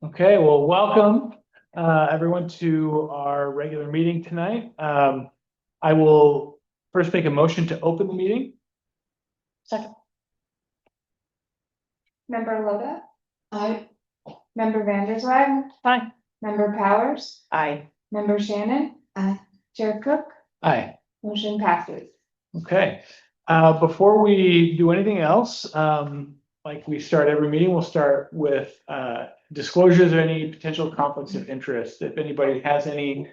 Okay, well, welcome everyone to our regular meeting tonight. I will first make a motion to open the meeting. Second. Member Loda, Aye. Member Vanderswag, Aye. Member Powers, Aye. Member Shannon, Aye. Chair Cook, Aye. motion passes. Okay. Before we do anything else, like we start every meeting, we'll start with disclosures of any potential conflicts of interest. If anybody has any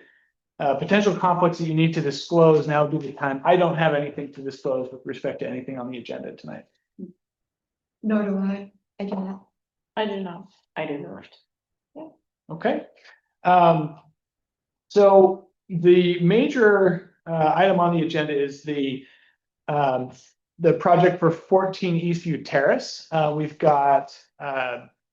potential conflicts that you need to disclose, now would be the time. I don't have anything to disclose with respect to anything on the agenda tonight. Nor do I. I do not. I do not. I do not. Okay. So the major item on the agenda is the project for 14 Eastview Terrace. We've got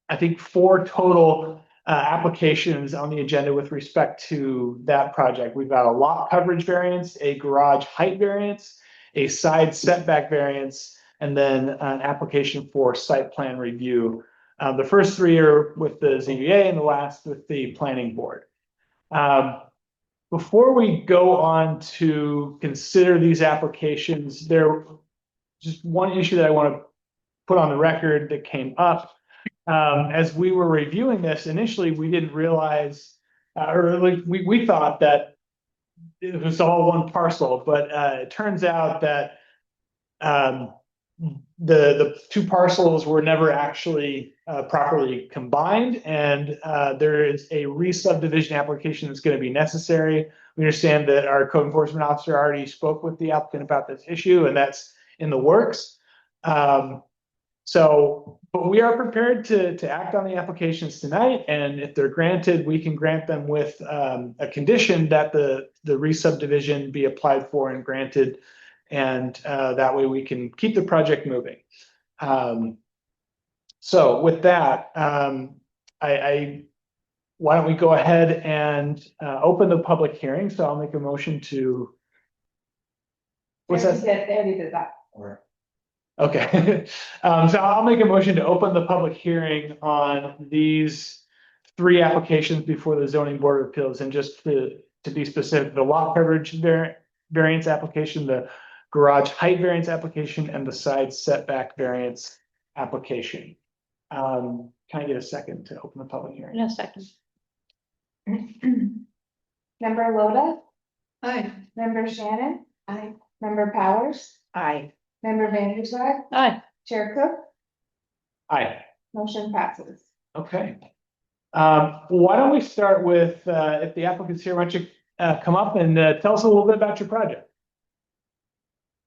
I think 4 total applications on the agenda with respect to that project. We've got a lot coverage variance, a garage height variance, a side setback variance, and then an application for site plan review. The first 3 are with the ZBA and the last with the planning board. Before we go on to consider these applications, there just one issue that I want to put on the record that came up. As we were reviewing this, initially we didn't realize, or like we thought that it was all one parcel, but it turns out that the 2 parcels were never actually properly combined, and there is a re-subdivision application that's going to be necessary. We understand that our code enforcement officer already spoke with the applicant about this issue, and that's in the works. But we are prepared to act on the applications tonight, and if they're granted, we can grant them with a condition that the re-subdivision be applied for and granted, and that way we can keep the project moving. So with that, why don't we go ahead and open the public hearing? So I'll make a motion to. What's that? They already did that. Okay, so I'll make a motion to open the public hearing on these 3 applications before the zoning board of appeals, and just to be specific, the lot coverage variance application, the garage height variance application, and the side setback variance application. Can I get a second to open the public hearing? In a second. Member Loda, Aye. Member Shannon, Aye. Member Powers, Aye. Member Vanderswag, Aye. Chair Cook, Aye. motion passes. Okay. Why don't we start with, if the applicant's here, why don't you come up and tell us a little bit about your project?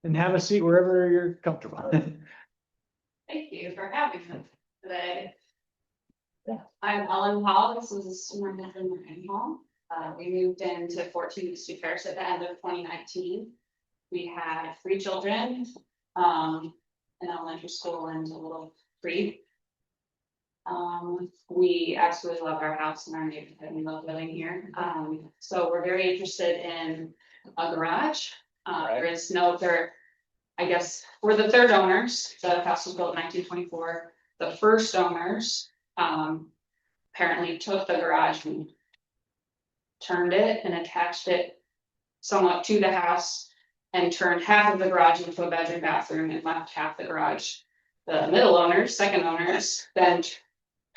And have a seat wherever you're comfortable. Thank you for having us today. I'm Ellen Hall. This is my husband, Ryan Hall. We moved into 14 Eastview Terrace at the end of 2019. We had 3 children, in elementary school and a little pre. We absolutely love our house and our neighborhood. We love living here. So we're very interested in a garage. There is no other. I guess we're the 3rd owners. The house was built in 1924. The first owners apparently took the garage and turned it and attached it somewhat to the house and turned half of the garage into a bedroom bathroom and left half the garage. The middle owners, 2nd owners, then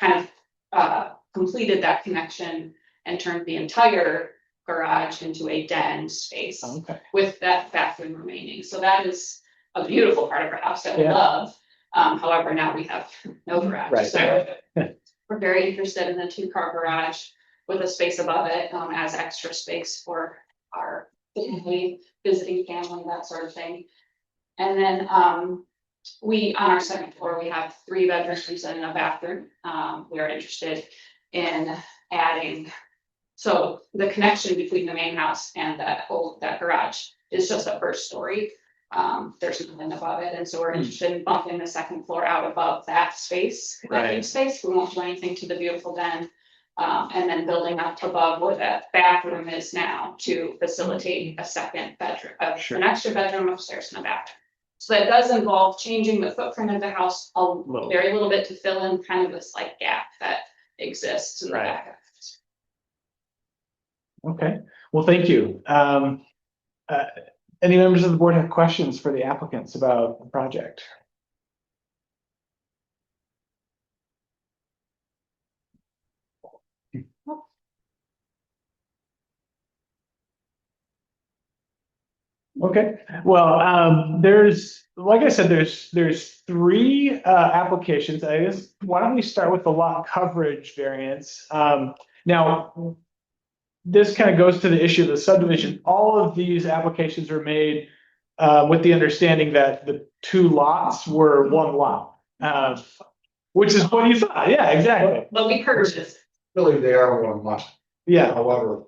kind of completed that connection and turned the entire garage into a den space. Okay. With that bathroom remaining. So that is a beautiful part of our house that we love. However, now we have no garage. Right. So we're very interested in the 2-car garage with a space above it as extra space for our family, visiting family, that sort of thing. And then we, on our 2nd floor, we have 3 bedrooms and a bathroom. We are interested in adding. So the connection between the main house and that garage is just a 1st story. There's nothing above it, and so we're interested in bumping the 2nd floor out above that space, connecting space. We won't do anything to the beautiful den, and then building up above where that bathroom is now to facilitate a 2nd bedroom, an extra bedroom upstairs and a bathroom. So that does involve changing the footprint of the house very little bit to fill in kind of this like gap that exists in the Right. back. Okay, well, thank you. Uh, any members of the board have questions for the applicants about the project? Okay, well, like I said, there's three applications. I guess, why don't we start with the lot coverage variance? Now, this kind of goes to the issue of the subdivision. All of these applications are made with the understanding that the two lots were one lot. Which is what you thought, yeah, exactly, But we purchased, Really, they are one lot. yeah. However,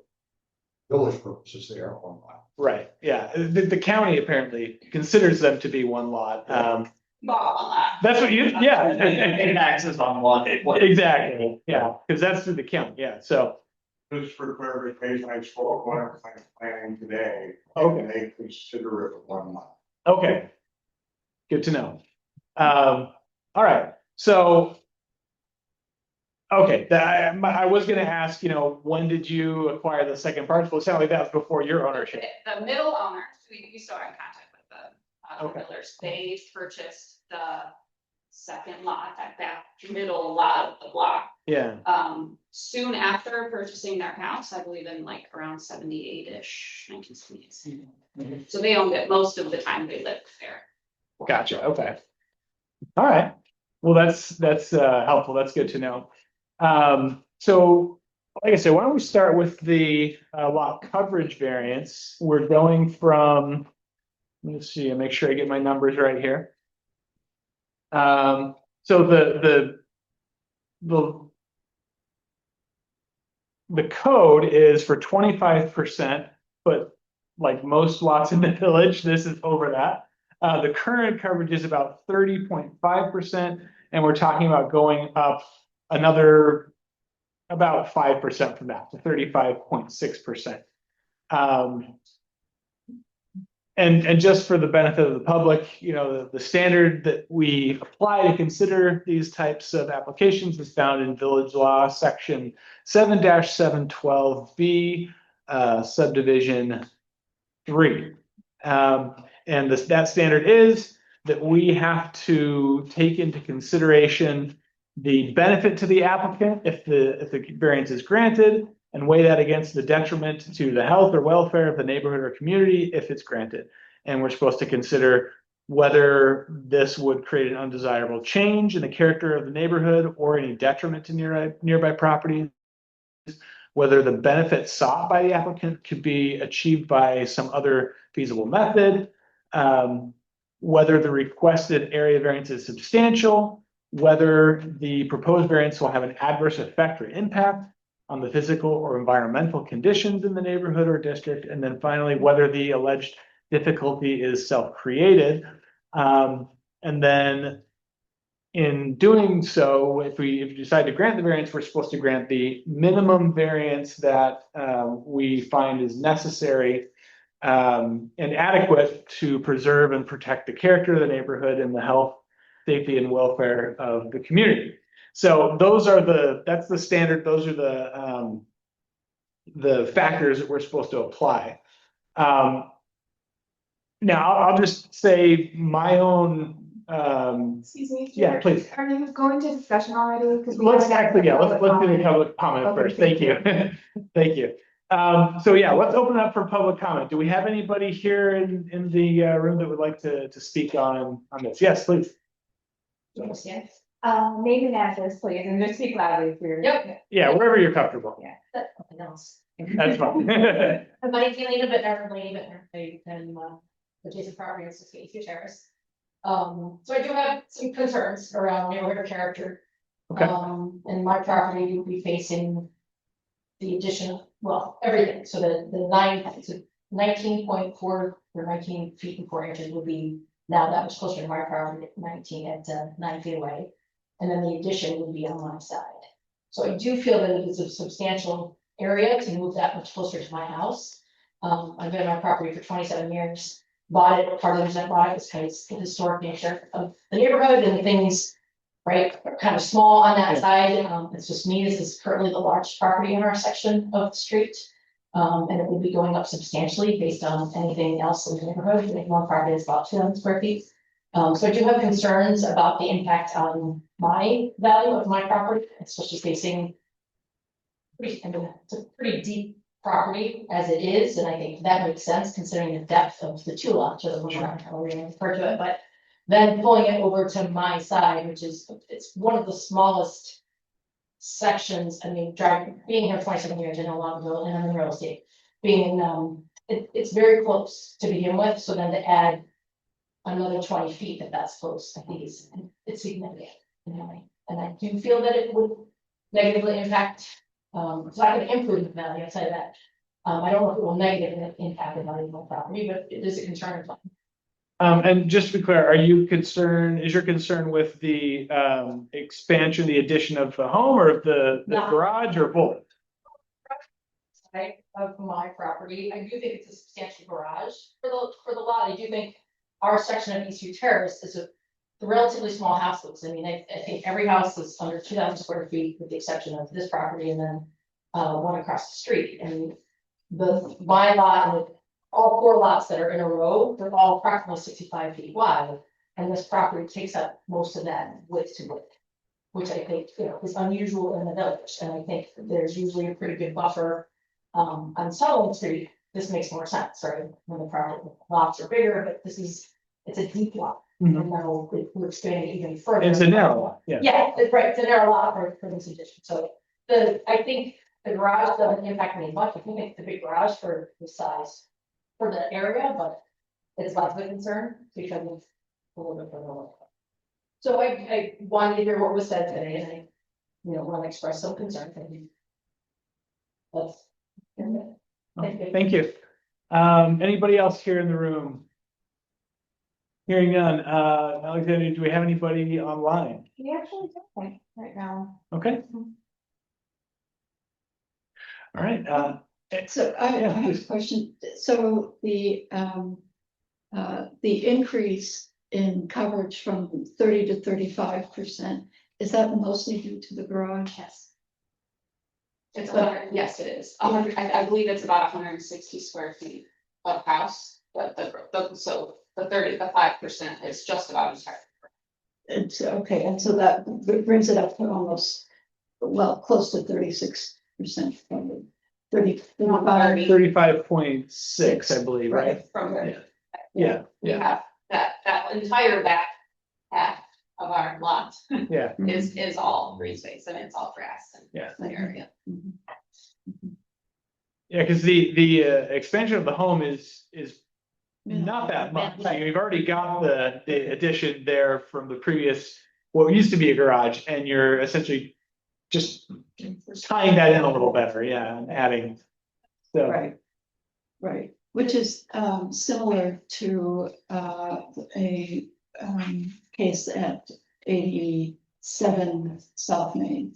village purposes, they are one lot. Right, yeah, the county apparently considers them to be one lot, bought on that. that's what you, yeah. And access on one. Exactly, yeah, because that's through the county, yeah, so, Just for clarification, I spoke when I was planning today. Okay. And they consider it one lot. okay. Good to know. All right, so. Okay, I was gonna ask, when did you acquire the second parcel? It sounded like that was before your ownership. The middle owners, we still are in contact with the Okay. builders, they purchased the second lot, that middle lot of the block. Yeah, Soon after purchasing their house, I believe in like around 78-ish, 1978. So they owned it most of the time they lived there. gotcha, okay. All right, well, that's helpful, that's good to know. So, like I said, why don't we start with the lot coverage variance? We're going from, let me see, and make sure I get my numbers right here. So the code is for 25%, but like most lots in the village, this is over that. The current coverage is about 30.5%, and we're talking about going up another about 5% from that to 35.6%. And just for the benefit of the public, the standard that we apply to consider these types of applications is found in Village Law, section 7-712B, subdivision 3. And that standard is that we have to take into consideration the benefit to the applicant if the variance is granted, and weigh that against the detriment to the health or welfare of the neighborhood or community if it's granted. And we're supposed to consider whether this would create an undesirable change in the character of the neighborhood or any detriment to nearby properties, whether the benefit sought by the applicant could be achieved by some other feasible method, whether the requested area variance is substantial, whether the proposed variance will have an adverse effect or impact on the physical or environmental conditions in the neighborhood or district, and then finally, whether the alleged difficulty is self-created. And then in doing so, if we decide to grant the variance, we're supposed to grant the minimum variance that we find is necessary and adequate to preserve and protect the character of the neighborhood and the health, safety, and welfare of the community. So that's the standard. Those are the factors that we're supposed to apply. Now I'll just say my own. Excuse me. Yeah, please. Are you going to discussion already? Because Let's do the public comment Okay, first. Thank you. Thank you. So yeah, let's open up for public comment. Do we have anybody here in the room that would like to speak on this? Yes, please. Yes. Name and address, please, and just speak loudly if you're. Yep. Yeah, wherever you're comfortable. Yeah. Something else. That's fine. My name's Elena Bittner, and adjacent property is 68 Terrace. So I do have some concerns around neighborhood character. Okay. And my property will be facing the addition, well, everything, so the 19.4 or 19 feet and 4 inches would be now that much closer to my property, 19 at 9 feet away. And then the addition would be on my side. So I do feel that it is a substantial area to move that much closer to my house. I've been on my property for 27 years, bought it, part of the reason I bought it is because the historic nature of the neighborhood and the things right, kind of small on that Yeah. side, it's just me, this is currently the largest property in our section of the street. And it will be going up substantially based on anything else in the neighborhood, I think one property is about 2,000 square feet. So I do have concerns about the impact on my value of my property, especially facing. I mean, it's a pretty deep property as it is, and I think that makes sense considering the depth of the two lots, or the one, however we're gonna refer to it, but. Then pulling it over to my side, which is, it's one of the smallest sections, I mean, being here 27 years, I know a lot of people, and I'm in real estate. Being, it's very close to begin with, so then to add another 20 feet, if that's close, I think it's significant. You know, and I do feel that it would negatively impact, so I can improve the value outside of that. I don't know if it will negatively impact the value of my property, but it is a concern of mine. And just to be clear, is your concern with the expansion, the addition of the home or the No. garage or both? Side of my property, I do think it's a substantial garage for the lot, I do think our section of Eastview Terrace is a relatively small houses, I mean, I think every house is under 2,000 square feet, with the exception of this property and then one across the street, and my lot and all four lots that are in a row, they're all approximately 65 feet wide, and this property takes up most of that width to width, which I think, you know, is unusual in the village, and I think there's usually a pretty good buffer. On Sullivan Street, this makes more sense, right, when the property lots are bigger, but it's a deep lot, and now we're expanding even further. It's a narrow lot, yeah. Yeah, it's right, it's a narrow lot for this addition, so I think the garage doesn't impact me much, I think it's a big garage for the size. For the area, but it's less of a concern because it's a little bit further away. So I wanted to hear what was said today, and I, you know, want to express some concern. That's. Thank you. Anybody else here in the room? Hearing none, Alexander, do we have anybody online? We actually don't right now. Okay. All right, So I Yeah, have please. a question. So the increase in coverage from 30 to 35%, is that mostly due to the garage? Yes. It's yes, it is. 100, I believe it's about 160 square feet of house, but so the 5% is just about entire. It's okay, and so that brings it up to almost, well, close to 36%. 35. 35.6, I believe, right? From there. Yeah, We yeah, have that entire back half of our lot yeah. is all green space and it's all grass and Yeah. the area. Mhm. Yeah, because the expansion of the home is not that much. You've already got the addition there from the previous, what used to be a garage, and you're essentially just tying that in a little better, yeah, and adding. So, Right, which is similar to a case at 87 South Main.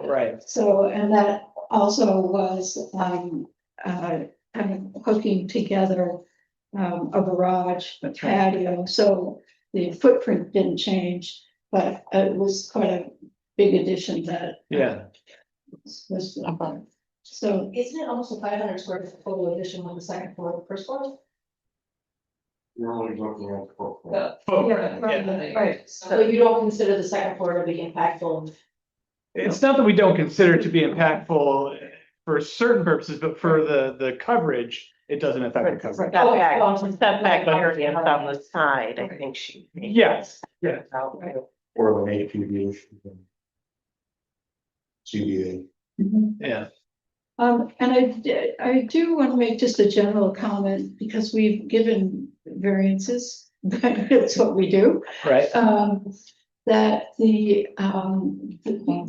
right, So, and that also was kind of hooking together a garage, That's right. patio, so the footprint didn't change, but it was quite a big addition that. Yeah. Was, so, Isn't it almost a 500 square foot total addition on the second floor of the first floor? You're only looking at the footprint. The Footprint, right, yeah. right. So you don't consider the second floor to be impactful? It's not that we don't consider it to be impactful for certain purposes, but for the coverage, it doesn't affect the coverage. Setback variance on the side, I think she. Yes, yeah. Or an APV. CBA. Yeah. And I do want to make just a general comment because we've given variances, that's what we do. Right. That the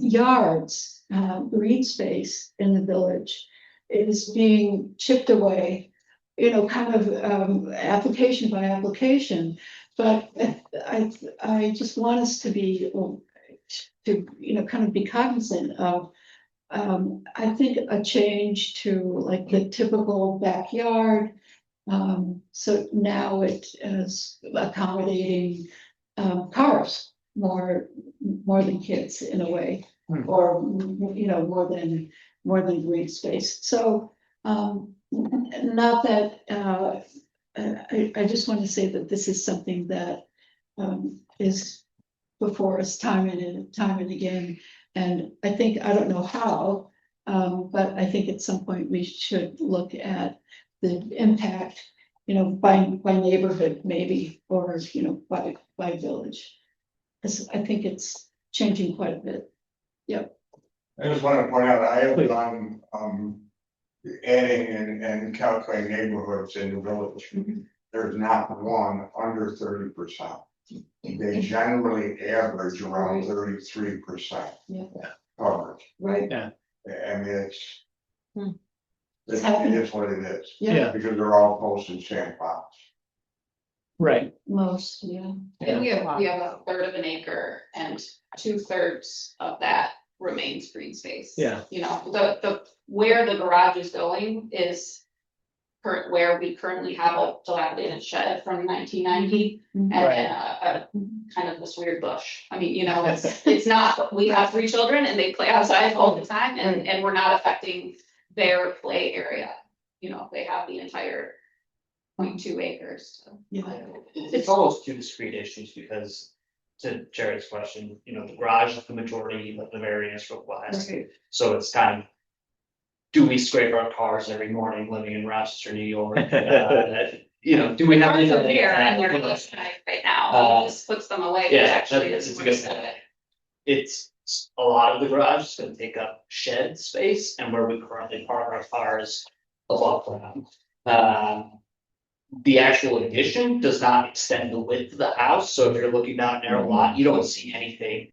yards, green space in the village is being chipped away, you know, kind of application by application. But I just want us to be, you know, kind of be cognizant of, I think a change to like the typical backyard. So now it is accommodating cars more kids in a way. Hmm. Or, more than green space. So, not that, I just want to say that this is something that, is before us time and again. And I think, I don't know how, but I think at some point we should look at the impact, by neighborhood maybe, or, by village. Because I think it's changing quite a bit. Yep. I just want to point out, I have Please. done, adding and calculating neighborhoods in the village. There's not one under 30%. They generally average around 33% Yeah. coverage. Right. I mean, it's. Hmm. It happening. is what it is, Yeah. because they're all posted sandbox. Right. Most, yeah. And we have a third of an acre and 2/3 of that remains green space. Yeah. You know, where the garage is going is where we currently have a dilapidated shed from 1990 and a kind of this weird bush. I mean, it's not, we have 3 children and they play outside all the time and we're not affecting their play area. They have the entire 0.2 acres. So. Yeah. It's almost two discrete issues because to Jared's question, the garage is the majority of the variance request. Right. So it's kind of, do we scrape our cars every morning living in Rochester, New York? Do we have? Cars are here and they're right now, it just puts them away, which Yeah, actually it's is a good point. It's a lot of the garage is gonna take up shed space and where we currently park our cars above ground. The actual addition does not extend the width of the house, so if you're looking down a narrow lot, you don't see anything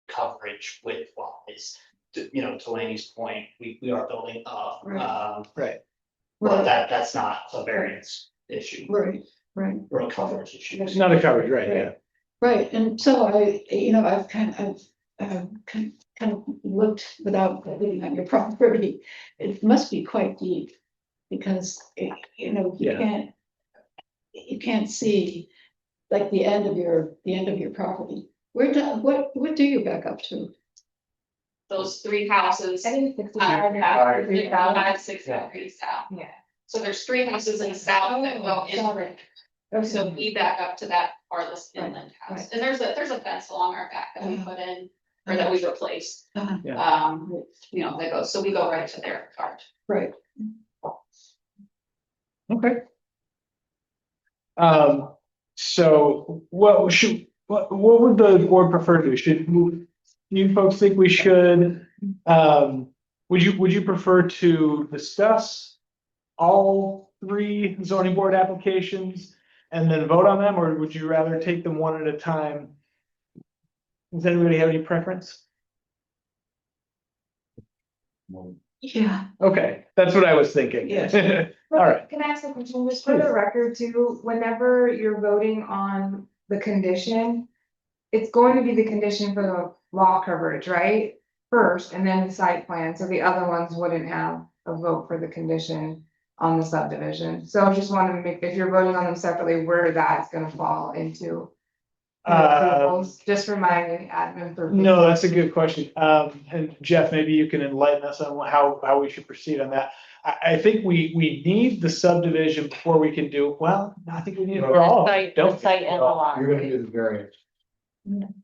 coverage width wise. To Laney's point, we are building up, Right. but that's not a variance issue Right. or a coverage issue. It's not a coverage, right? Yeah. Right, and so I've kind of looked without living on your property. It must be quite deep, because Yeah. you can't see like the end of your property. What do you back up to? Those 3 houses. I think 65. Have 65. 6 degrees south. Yeah. So there's 3 houses in the south that go in. So we back up to that farthest inland house. right. And there's a fence along our back that we put in, or that we replaced. Uh-huh. That goes, so we go right to their cart. Right. Okay. So what would the board prefer to do? You folks think we should, would you prefer to discuss all 3 zoning board applications and then vote on them, or would you rather take them one at a time? Does anybody have any preference? Yeah. Okay, that's what I was thinking. Yeah. All right. Can I ask a question, just for the record too, whenever you're voting on the condition, it's going to be the condition for the lot coverage, right? First, and then the site plan, so the other ones wouldn't have a vote for the condition on the subdivision. So I just wanted to make, if you're voting on them separately, where that's gonna fall into. Just for my admin purpose. No, that's a good question. And Jeff, maybe you can enlighten us on how we should proceed on that. I think we need the subdivision before we can do, well, I think we need it for all. Site, don't the we? site and the lot. You're gonna do the variance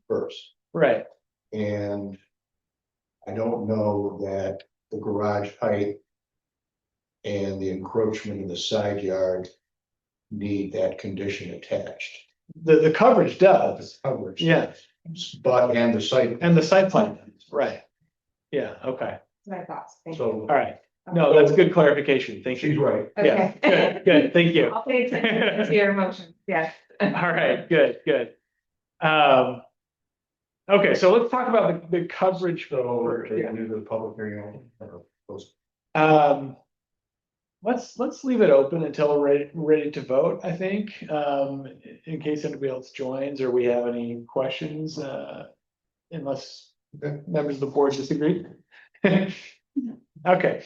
first, Right, and I don't know that the garage height and the encroachment in the side yard need that condition attached. the coverage does, Coverage. yeah, But, and the site. and the site plan, right. Yeah, okay, My thoughts, thank you. So. all right. No, that's good clarification. Thank She's you. right. Yeah, Okay. good, thank you. I'll pay attention to your emotions, yes. All right, good. Okay, so let's talk about the coverage. So, first. they can do the public hearing. or post- Let's leave it open until we're ready to vote, I think, in case anybody else joins or we have any questions, unless members of the board disagree. Okay.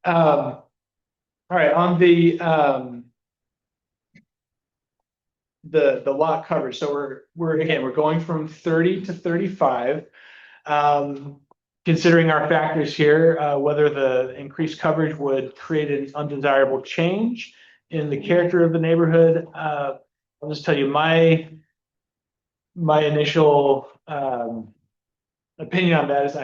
All right, on the lot coverage. So we're going from 30 to 35. Considering our factors here, whether the increased coverage would create an undesirable change in the character of the neighborhood, I'll just tell you my initial opinion on that is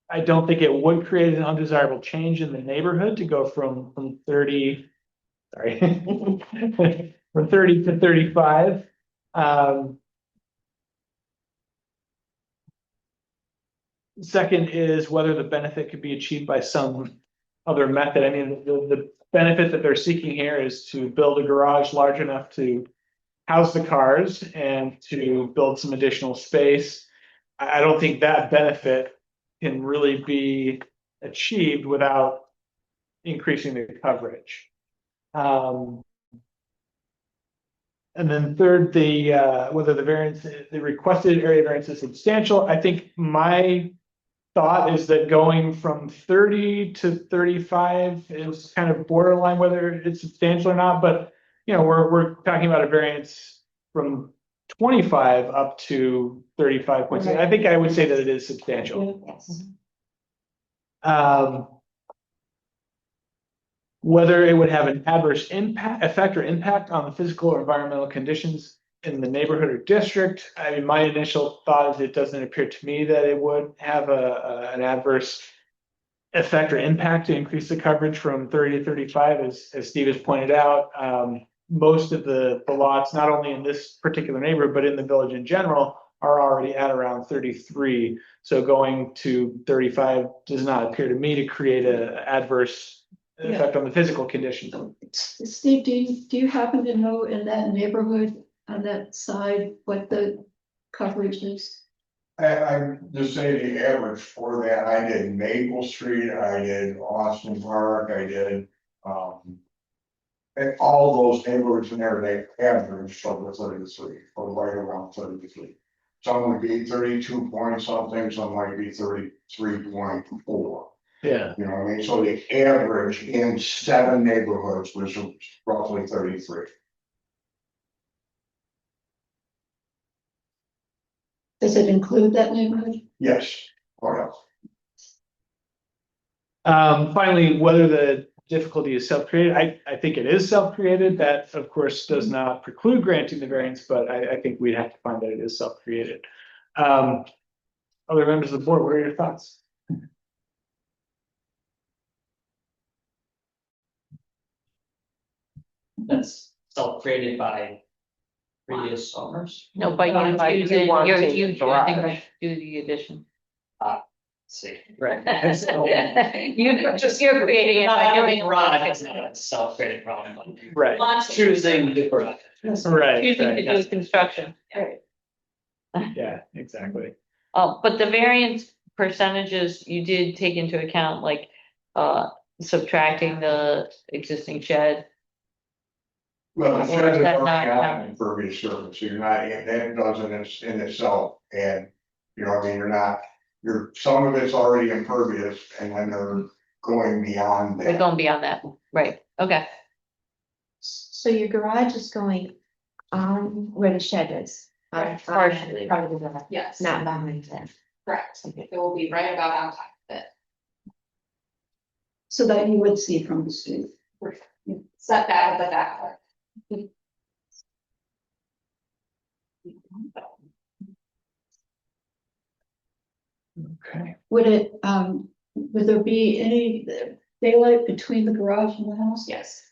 I don't think it would create an undesirable change in the neighborhood to go from 30, sorry, from 30 to 35. Second is whether the benefit could be achieved by some other method. I mean, the benefit that they're seeking here is to build a garage large enough to house the cars and to build some additional space. I don't think that benefit can really be achieved without increasing the coverage. And then third, whether the requested area variance is substantial. I think my thought is that going from 30 to 35 is kind of borderline whether it's substantial or not, but we're talking about a variance from 25 up to 35.6. I think I would say that it is substantial. Yes. Whether it would have an adverse effect or impact on the physical or environmental conditions in the neighborhood or district. I mean, my initial thought is it doesn't appear to me that it would have an adverse effect or impact to increase the coverage from 30 to 35, as Steve has pointed out. Most of the lots, not only in this particular neighborhood, but in the village in general, are already at around 33. So going to 35 does not appear to me to create an adverse effect on the physical conditions. Steve, do you happen to know in that neighborhood on that side what the coverage is? I'm just saying the average for that, I did Maple Street, I did Austin Park, I did, and all those neighborhoods in there, they average from the 33, or right around 33. Some would be 32 point something, some might be 33.4. Yeah. You know what I mean? So the average in 7 neighborhoods was roughly 33. Does it include that neighborhood? Yes, or else. Finally, whether the difficulty is self-created, I think it is self-created. That, of course, does not preclude granting the variance, but I think we'd have to find that it is self-created. Other members of the board, what are your thoughts? That's self-created by previous owners. No, but By you you using, wanting you're the using, garage. do the addition. See. Right. You're creating it by doing it. Garage is not a self-created problem, but Right, choosing the garage. right, Choosing to right. do construction. Yeah, exactly. But the variance percentages, you did take into account, like, subtracting the existing shed. Well, Or the is shed is that already not on counted? an impervious surface, so you're not, that doesn't in itself, and, you know, I mean, some of it's already impervious, and then they're going beyond They're that. going beyond that, right, okay. So your garage is going on where the shed is? Partially. Yes, Not behind it. correct. It will be right about on top of it. So that you would see from the street. Set that at the back. Okay. Would there be any daylight between the garage and the house? Yes.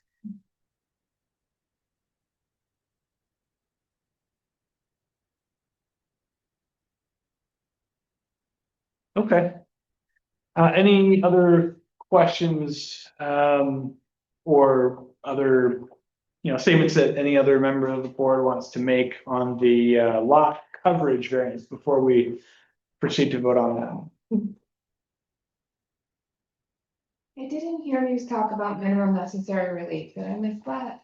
Okay. Any other questions, or other, statements that any other member of the board wants to make on the, lot coverage variance before we proceed to vote on that? I didn't hear you talk about minimum necessary relief. Did I miss that?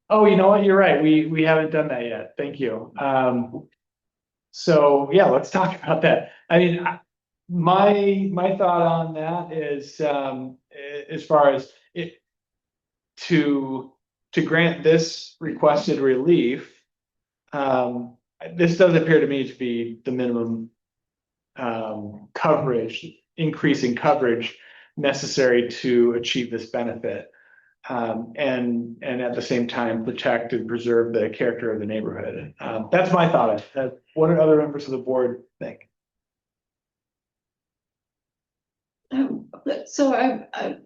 Oh, you know what? You're right. We haven't done that yet. Thank you. So yeah, let's talk about that. I mean, my thought on that is, as far as it, to to grant this requested relief, this does appear to me to be the minimum coverage, increasing coverage necessary to achieve this benefit. And at the same time, protect and preserve the character of the neighborhood. That's my thought. What do other members of the board think? So I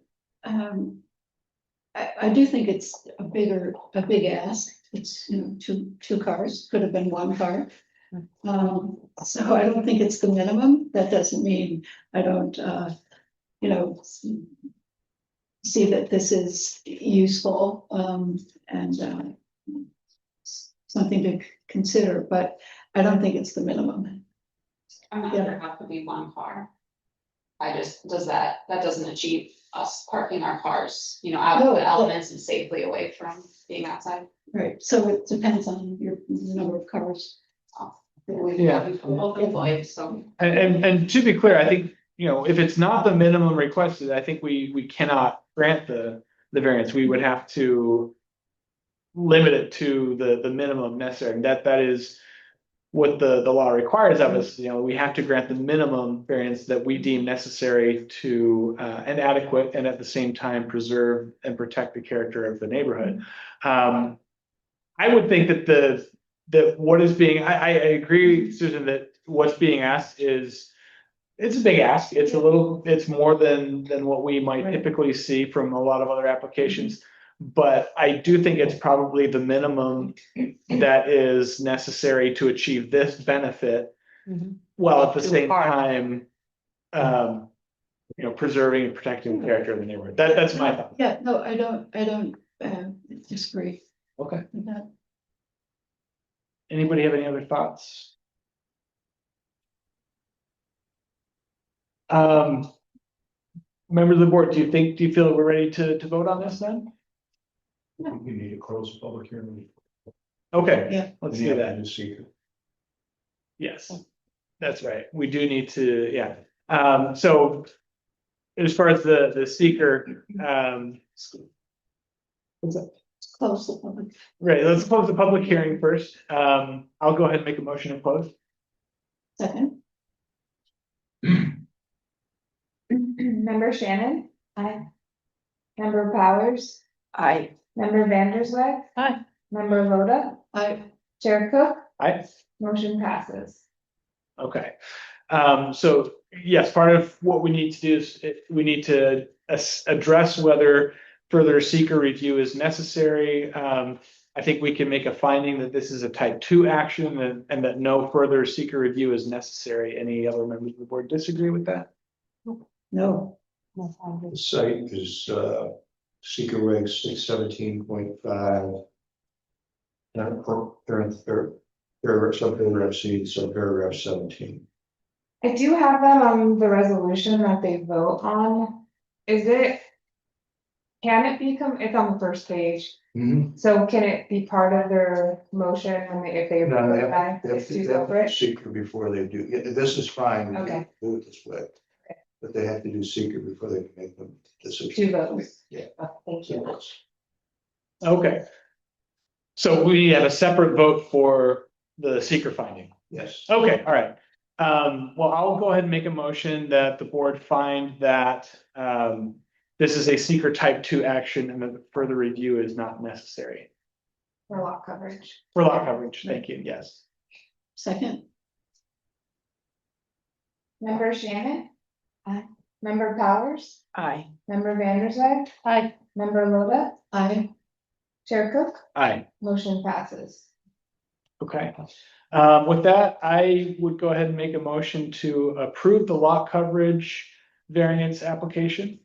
do think it's a big ask. It's, two cars, could have been one car. So I don't think it's the minimum. That doesn't mean I don't, see that this is useful, and something to consider, but I don't think it's the minimum. I'm not gonna have to be one car. That doesn't achieve us parking our cars, out of the elements and safely away from being outside. Right, so it depends on the number of cars. Yeah. So. And to be clear, I think, if it's not the minimum requested, I think we cannot grant the variance. We would have to limit it to the minimum necessary. And that is what the law requires of us. We have to grant the minimum variance that we deem necessary to and adequate, and at the same time preserve and protect the character of the neighborhood. I would think that what is being, I agree, Susan, that what's being asked it's a big ask. It's more than what we might typically see from a lot of other applications. But I do think it's probably the minimum that is necessary to achieve this benefit, while at the same time, preserving and protecting the character of the neighborhood. That's my thought. Yeah, no, I don't disagree Okay. with that. Anybody have any other thoughts? Members of the board, do you feel we're ready to vote on this then? You need to close the public hearing. Okay, Yeah. let's And you do have to that. do seeker. Yes, that's right. We do need to, yeah. So as far as the seeker, Close the public. right, let's close the public hearing first. I'll go ahead and make a motion to close. Second. Member Shannon? Aye. Member Powers? I, Member Vandersweg? Aye. Member Loda? Chair Cook? Motion passes. Okay. So yes, part of what we need to do is we need to address whether further seeker review is necessary. I think we can make a finding that this is a type 2 action and that no further seeker review is necessary. Any other members of the board disagree with that? No. The site is seeker reg 617.5. Subparagraph C, subparagraph 17. I do have that on the resolution that they vote on. Can it become, it's on the first page, so can it be part of their motion if they? No, they have It's to too have separate? seeker before they do. Yeah, this is fine. We Okay. can do it this way. But they have to do seeker before they can make the decision. Two votes. Yeah. Thank you. Okay. So we have a separate vote for the seeker finding. Yes. Okay, all right. Well, I'll go ahead and make a motion that the board find that this is a seeker type 2 action and that further review is not necessary. For lot coverage. For lot coverage, thank you, yes. Second. Member Shannon? Aye. Member Powers? I. Member Vandersweg? Aye. Member Loda? I. Chair Cook? Aye, Motion passes. okay. With that, I would go ahead and make a motion to approve the lot coverage variance application.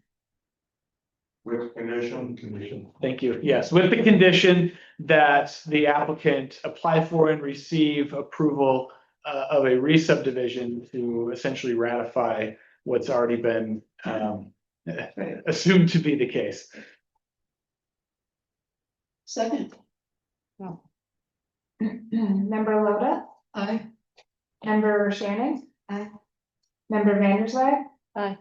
With condition. Thank you. Yes, with the condition that the applicant apply for and receive approval of a re-subdivision to essentially ratify what's already been assumed to be the case. Second. Member Loda? I. Member Shannon? Aye. Member Vandersweg? Aye.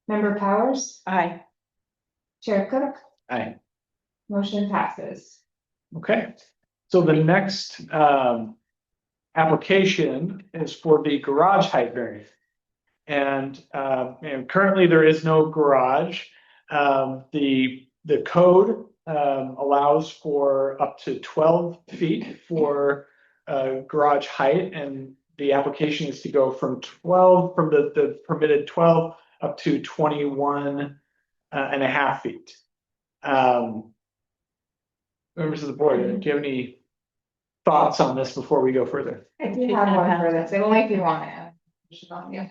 Member Powers? I. Chair Cook? Aye. Motion passes. Okay, so the next application is for the garage height variance. And currently there is no garage. The code allows for up to 12 feet for garage height, and the application is to go from 12, from the permitted 12 up to 21 and a half feet. Members of the board, do you have any thoughts on this before we go further? I do have one for this, only if you want it. It's on you.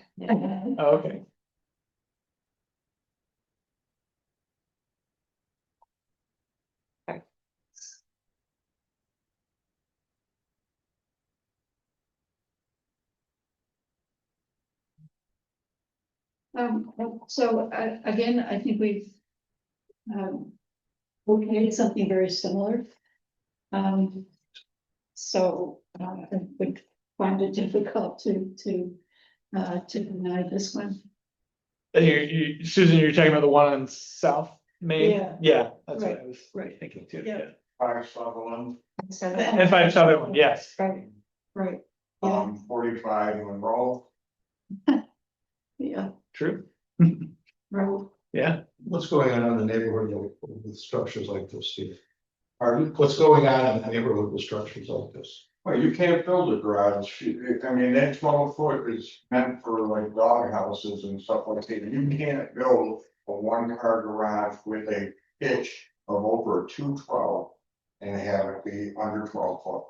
Oh, okay. So, again, I think we've okayed something very similar. So, I would find it difficult to deny this one. And Susan, you're talking about the one on South Main? Yeah. Yeah, that's what Right, I was right. thinking too. Yeah. Five Sutherland, And 5 Sutherland, yes. Right, yeah, 45 Monroe. yeah, True. right. Yeah. What's going on in the neighborhood with structures like this, Steve? Pardon? What's going on in the neighborhood with structures like this? Well, you can't build a garage. I mean, that 12 foot is meant for like dog houses and stuff like that. You can't build a 1 car garage with a pitch of over 212 and have it be under 12 foot.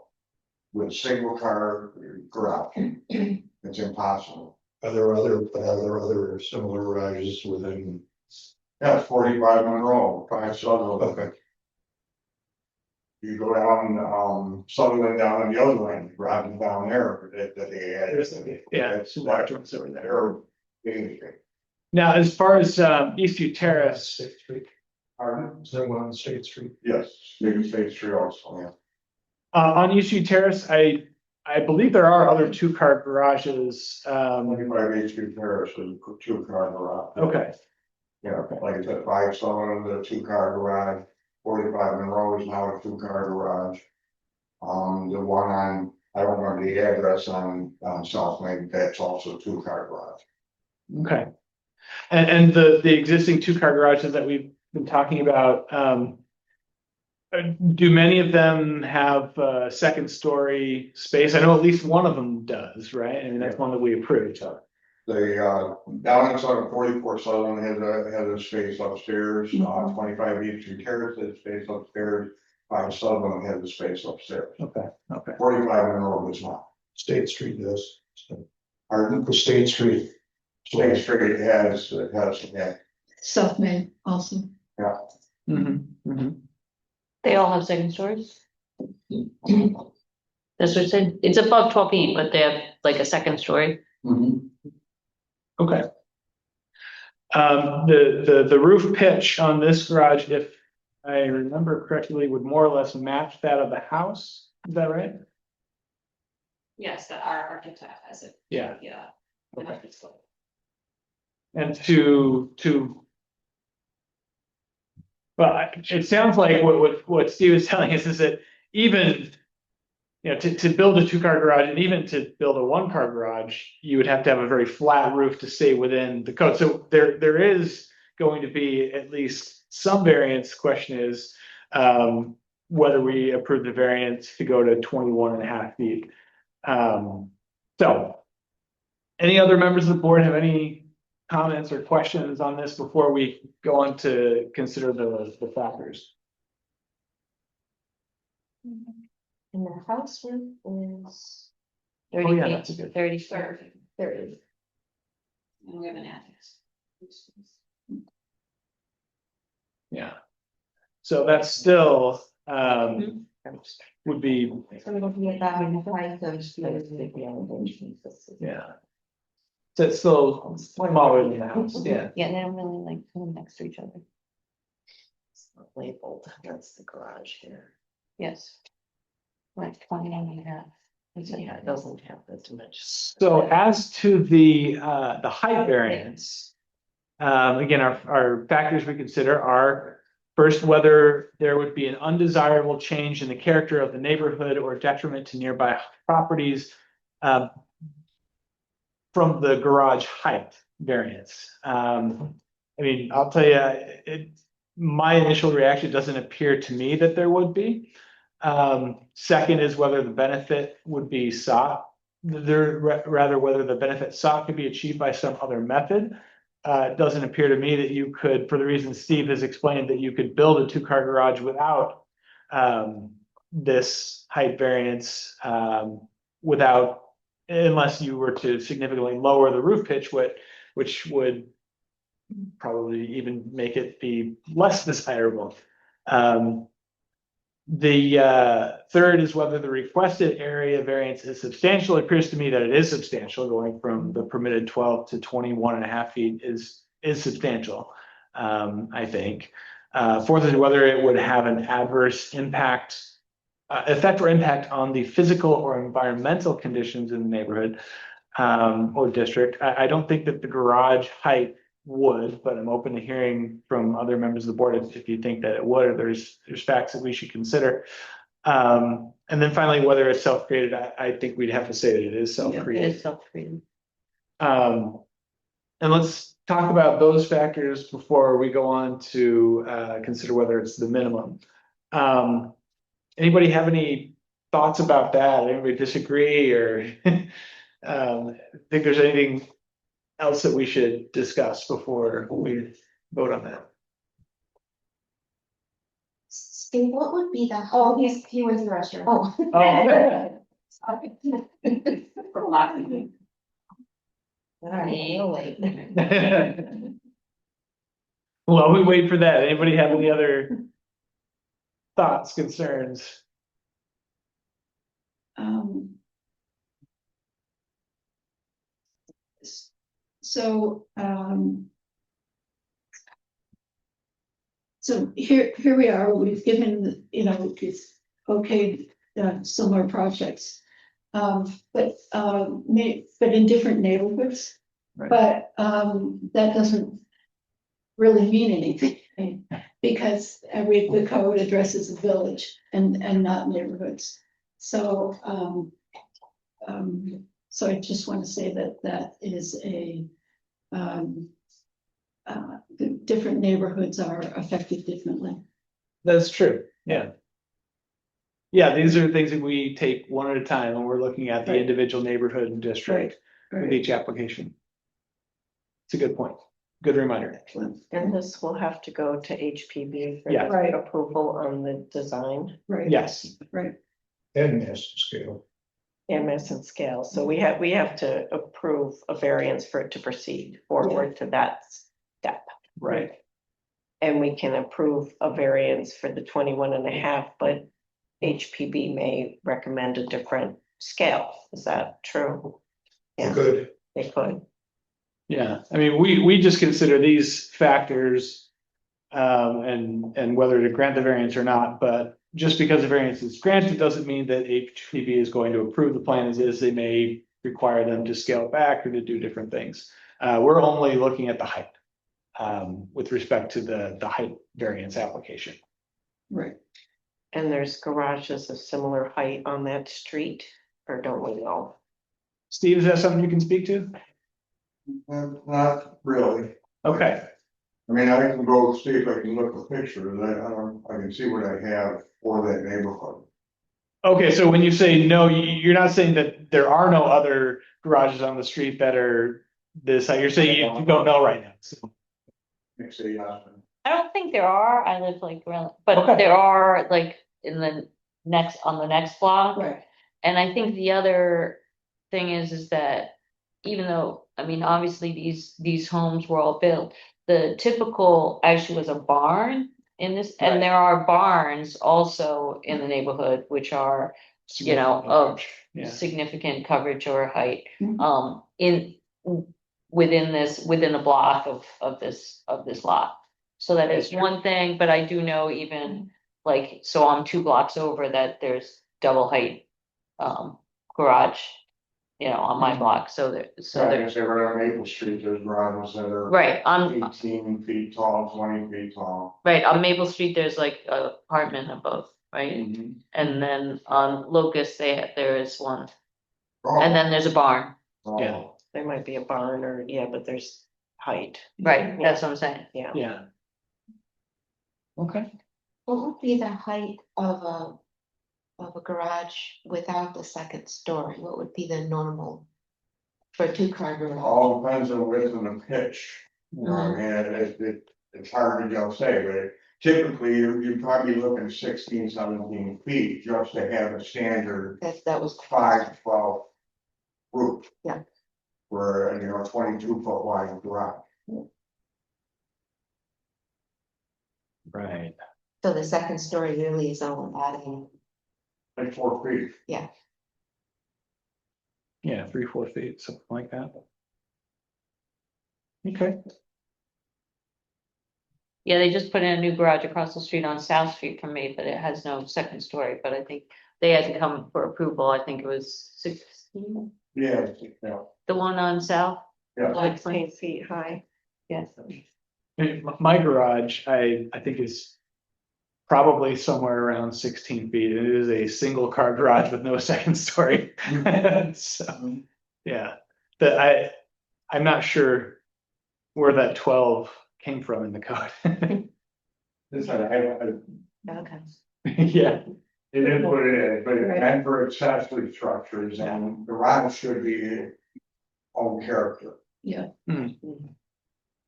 With a single car garage. It's impossible. Are there other similar garages within? That's 45 Monroe, 5 Sutherland. Okay. You go down, Sutherland down on the other end, driving down there, that they had. Yeah, some large ones over there. They're big. Now, as far as Eastview Terrace, State Street. Pardon? Is there one on State Street? Yes, big State Street also, yeah. on Eastview Terrace, I believe there are other 2-car garages. 25 HP Terrace is a 2-car garage. Okay, Yeah, like I said, 5 Sutherland, the 2-car garage, 45 Monroe is now a 2-car garage. The one on, I don't remember the address on South Main, that's also a 2-car garage. okay. And the existing 2-car garages that we've been talking about, do many of them have second story space? I know at least one of them does, right? I mean, that's one that we approved. The down inside of 44 Sutherland has a space upstairs, 25 HP Terrace has space upstairs, 5 Sutherland has a space upstairs. Okay, okay. 45 Monroe is not. State Street does. Pardon? For State Street. State Street has, yeah. South Main also. They all have second stories? That's what it said, it's above 12 feet, but they have like a second story. Okay. The roof pitch on this garage, if I remember correctly, would more or less match that of the house. Is that right? Yes, that our architect has it. Yeah. Yeah. Okay. And to. Well, it sounds like what Steve is telling us is that even, to build a 2-car garage and even to build a 1-car garage, you would have to have a very flat roof to stay within the code. So there is going to be at least some variance. Question is whether we approve the variance to go to 21 and a half feet. So any other members of the board have any comments or questions on this before we go on to consider the factors? And the house roof is 30 Oh, yeah, feet, that's a good- 30. 30. And we have an attic. Yeah. So that's still would be, So we're looking at that in the height of the elevations. yeah. So it's still smaller than the house, yeah. Yeah, they don't really like them next to each other. Labeled, that's the garage here. Yes. Like 21 and a half. Yeah, it doesn't have that dimension. So as to the height variance, again, our factors we consider are, First, whether there would be an undesirable change in the character of the neighborhood or detriment to nearby properties from the garage height variance. I mean, I'll tell you, my initial reaction doesn't appear to me that there would be. Second is whether the benefit would be sought, rather whether the benefit sought could be achieved by some other method. It doesn't appear to me that you could, for the reasons Steve has explained, that you could build a two-car garage without this height variance, unless you were to significantly lower the roof pitch, which would probably even make it be less desirable. The third is whether the requested area variance is substantial. It appears to me that it is substantial, going from the permitted 12 to 21.5 feet is substantial, I think. Fourth is whether it would have an adverse effect or impact on the physical or environmental conditions in the neighborhood or district. I don't think that the garage height would, but I'm open to hearing from other members of the board if you think that it would, or there's facts that we should consider. And then finally, whether it's self-created, I think we'd have to say that it is It self-created. is self-created. And let's talk about those factors before we go on to consider whether it's the minimum. Anybody have any thoughts about that? Anybody disagree or think there's anything else that we should discuss before we vote on that? Steve, what would be the? Oh, he went to the restroom. Oh. Oh. For laughing. Alright, wait. While we wait for that, anybody have any other thoughts, concerns? So, so here we are, we've given, it's okay, similar projects. But in different neighborhoods. Right. But, that doesn't really mean anything, because the code addresses the village and not neighborhoods. So, so I just want to say that is the different neighborhoods are affected differently. That's true, yeah. Yeah, these are things that we take one at a time when we're looking at the Right. individual neighborhood and district with Right. each application. It's a good point, good reminder. And this will have to go to HPB for Yeah. Right. approval on the design Right. Yes, Right. And mass scale. and mass and scale. So we have to approve a variance for it to proceed forward to that step. right. And we can approve a variance for the 21.5, but HPB may recommend a different scale. Is that true? Yeah, Good. they could. Yeah, I mean, we just consider these factors and whether to grant the variance or not, but just because the variance is granted doesn't mean that HPB is going to approve the plan as is. They may require them to scale it back or to do different things. We're only looking at the height with respect to the height variance application. Right. And there's garages of similar height on that street, or don't we know? Steve, is that something you can speak to? Not really. Okay, I mean, I can go see if I can look at pictures, I can see what I have for that neighborhood. okay, so when you say no, you're not saying that there are no other garages on the street that are this, you're saying you don't know right now. So. Next to the, I don't think there are, I live like around, but Okay. there are like on the next block. Right. And I think the other thing is that even though, I mean, obviously these homes were all built, the typical actually was a barn in this, Right. and there are barns also in the neighborhood, which are, of Yeah. significant coverage or height, Mhm. within the block of this lot. So that is one thing, but I do know even so I'm 2 blocks over that there's double height garage on my block, so So I there, guess they were on Maple Street, there's garages that are right, on, 18 feet tall, 20 feet tall. right, on Maple Street, there's like a apartment above, right? Mhm. And then on Locust, there is one, Oh, and then there's a barn, oh, Yeah. There might be a barn or, yeah, but there's height. right, that's what I'm saying. Yeah. Yeah. Okay. What would be the height of a garage without the second story? What would be the normal for a two-car garage? all depends on the width and the pitch. You know, I mean, it's hard to say, but typically you're probably looking 16, 17 feet just to have a standard That was 5-12 roof. Yeah. For, 22-foot wide garage. Right. so the second story really is only adding, Like 4 feet. Yeah, 3-4 feet, something like that. Okay. Yeah, they just put in a new garage across the street on South Street from me, but it has no second story, but I think they had to come for approval, I think it was 16, Yeah, yeah. the one on South. Yeah. Like, 16 feet high. yes, My garage, I think is probably somewhere around 16 feet. It is a single car garage with no second story. So, yeah, I'm not sure where that 12 came from in the code. This I okay. Yeah, it is what it is, but it's meant for accessory structures and garage should be its own character.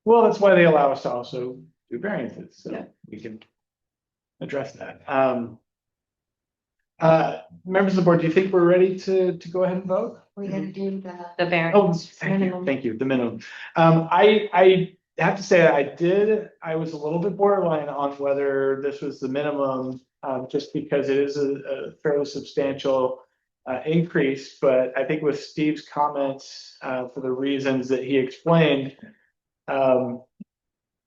well, that's why they allow us to also do variances, so Yeah. we can address that. Members of the board, do you think we're ready to go ahead and vote? we're gonna do the. The Oh, variance, thank you, the minimum. I have to say, I was a little bit borderline on whether this was the minimum, just because it is a fairly substantial increase, but I think with Steve's comments, for the reasons that he explained,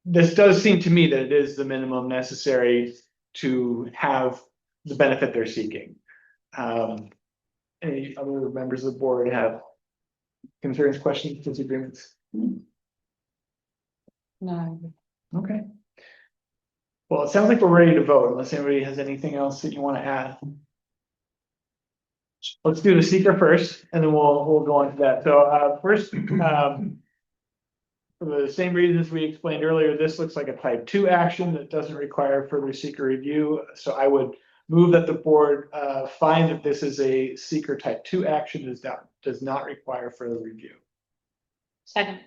this does seem to me that it is the minimum necessary to have the benefit they're seeking. Any other members of the board have concerns, questions, disagreements? no, Okay. Well, it sounds like we're ready to vote, unless anybody has anything else that you want to add. Let's do the seeker first, and then we'll go on to that. So, first, for the same reasons we explained earlier, this looks like a type 2 action that doesn't require further seeker review. So I would move that the board find that this is a seeker type 2 action that does not require further review. second,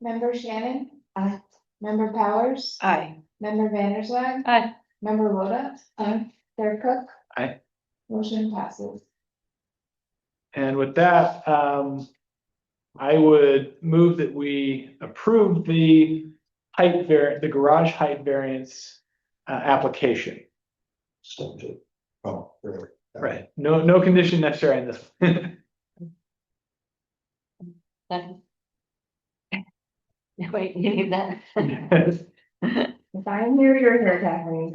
Member Shannon? Aye. Member Powers? Aye. Member Vandersloot? aye, Member Loda? Aye. Clerk Cook? Aye. Motion passes. And with that, I would move that we approve the garage height variance application. Subject. Oh, really? Right, no condition necessary in this one. second. Wait, you need that? If I'm here, you're here, Kathleen.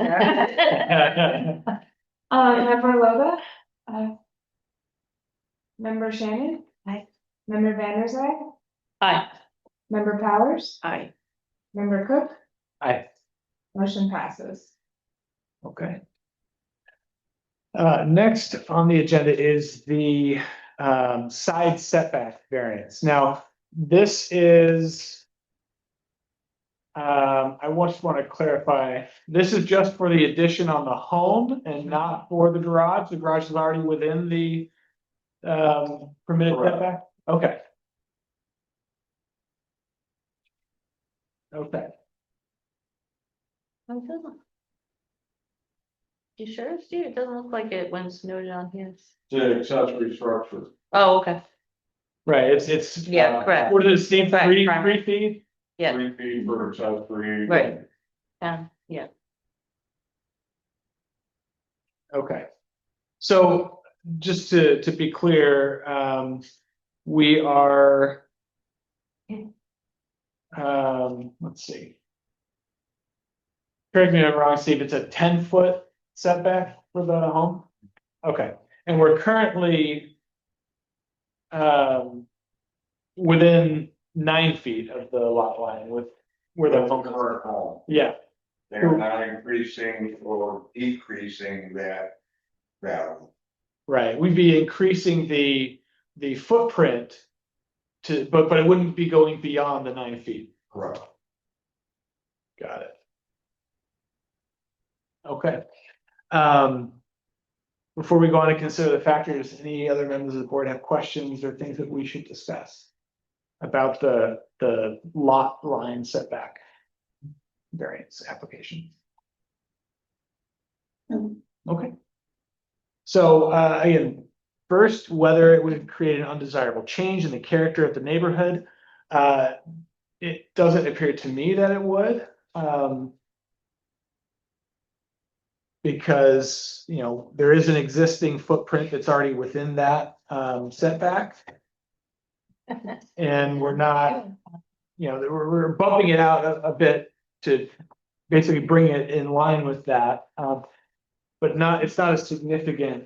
Member Loda? Member Shannon? Aye. Member Vandersloot? Aye, Member Powers? Aye. Member Cook? Aye. Motion passes. Okay. Next on the agenda is the side setback variance. Now, this is. I just want to clarify, this is just for the addition on the home and not for the garage. The garage is already within the permitted Correct. setback? Okay. Okay. you sure, Steve? It doesn't look like it when it's noted on here. The accessory structure. Oh, okay, Right, it's. Yeah, correct. What is it, Steve, Correct, three primary. feet? yeah, 3 feet for accessory. right, yeah, Okay. So just to be clear, we are. Let's see. Correct me if I'm wrong, Steve, it's a 10-foot setback for the home? Okay, And we're currently within 9 feet of the lot line with where the With the home. current home, Yeah, they're not increasing or decreasing that value. right. We'd be increasing the footprint but it wouldn't be going beyond the 9 feet. Correct. Got it. Okay. Before we go on to consider the factors, any other members of the board have questions or things that we should discuss about the lot line setback variance application? Okay. So, again, first, whether it would create an undesirable change in the character of the neighborhood. It doesn't appear to me that it would. Because, there is an existing footprint that's already within that setback. And we're not, we're bumping it out a bit to basically bring it in line with that. But it's not a significant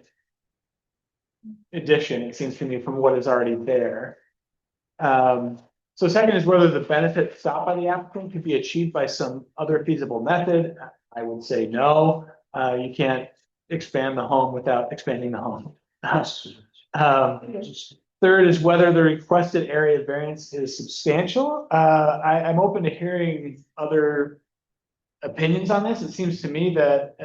addition, it seems to me, from what is already there. So second is whether the benefit sought by the applicant could be achieved by some other feasible method. I would say no. You can't expand the home without expanding the home. Third is whether the requested area variance is substantial. I'm open to hearing other opinions on this. It seems to me that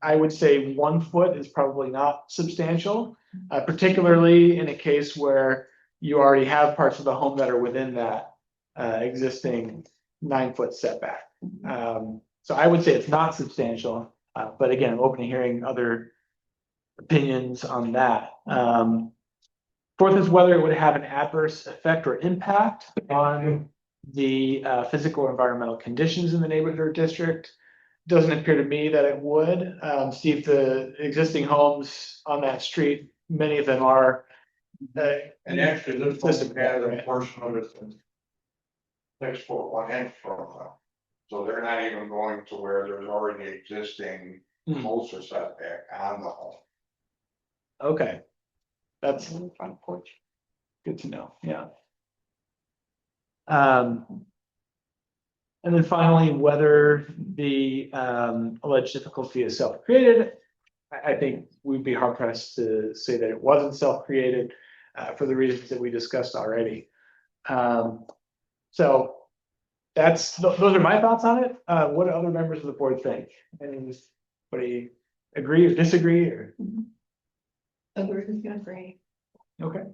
I would say 1 foot is probably not substantial, particularly in a case where you already have parts of the home that are within that existing 9-foot setback. So I would say it's not substantial, but again, I'm open to hearing other opinions on that. Fourth is whether it would have an adverse effect or impact on the physical or environmental conditions in the neighborhood or district. Doesn't appear to me that it would. Steve, the existing homes on that street, many of them are. And actually, this one has a portion of it that's 6 foot 1 inch profile. So they're not even going to where there's already existing closer setback on the home. Okay. That's front porch. Good to know, yeah. And then finally, whether the alleged difficulty is self-created. I think we'd be hard pressed to say that it wasn't self-created for the reasons that we discussed already. So those are my thoughts on it. What do other members of the board think? Anybody agree or disagree or? Agree. Okay.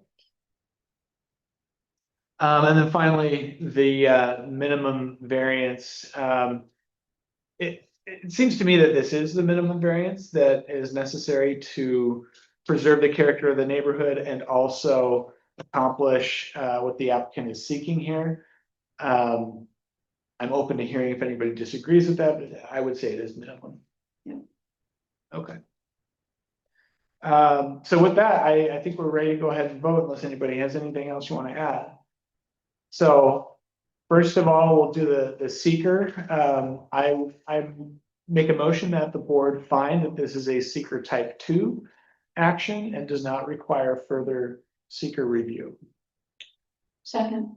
And then finally, the minimum variance. It seems to me that this is the minimum variance that is necessary to preserve the character of the neighborhood and also accomplish what the applicant is seeking here. I'm open to hearing if anybody disagrees with that, but I would say it is minimum. Yeah. Okay. So with that, I think we're ready to go ahead and vote unless anybody has anything else you want to add. So first of all, we'll do the seeker. I make a motion that the board find that this is a seeker type 2 action and does not require further seeker review. Second.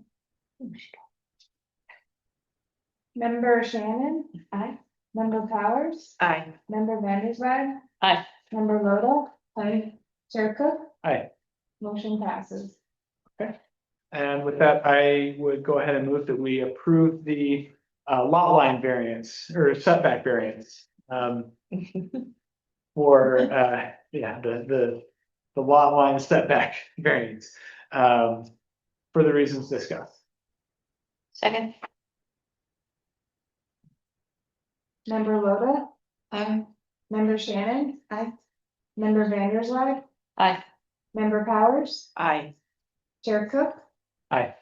Member Shannon? Aye. Member Powers? Aye. Member Vanderswag? Aye. Member Loda? Aye. Chair Cook? Aye. Motion passes. And with that, I would go ahead and move that we approve the lot line variance or setback variance. For the lot line setback variance for the reasons discussed. Second. Member Loda? Aye. Member Shannon? Aye. Member Vanderswag? Aye. Member Powers? Aye. Chair Cook? Aye.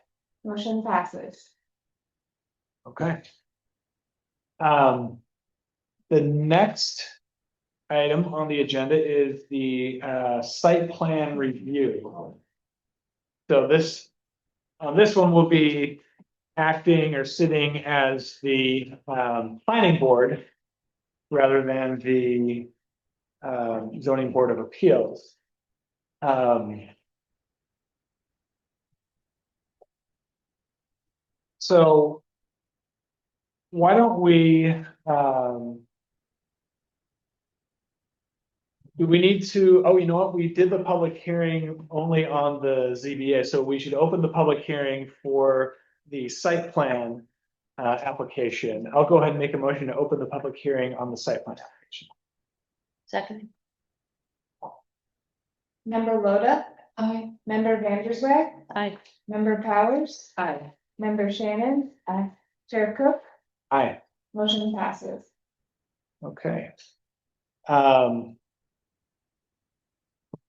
Motion passes. Okay. The next item on the agenda is the site plan review. So on this one will be acting or sitting as the planning board rather than the zoning board of appeals. So why don't we, do we need to, oh, you know what, we did the public hearing only on the ZBA, so we should open the public hearing for the site plan application. I'll go ahead and make a motion to open the public hearing on the site plan application. Second, Member Loda, member Vanderswag, I, member Powers, Aye. member Shannon, Chair Cook, Aye, motion passes. okay.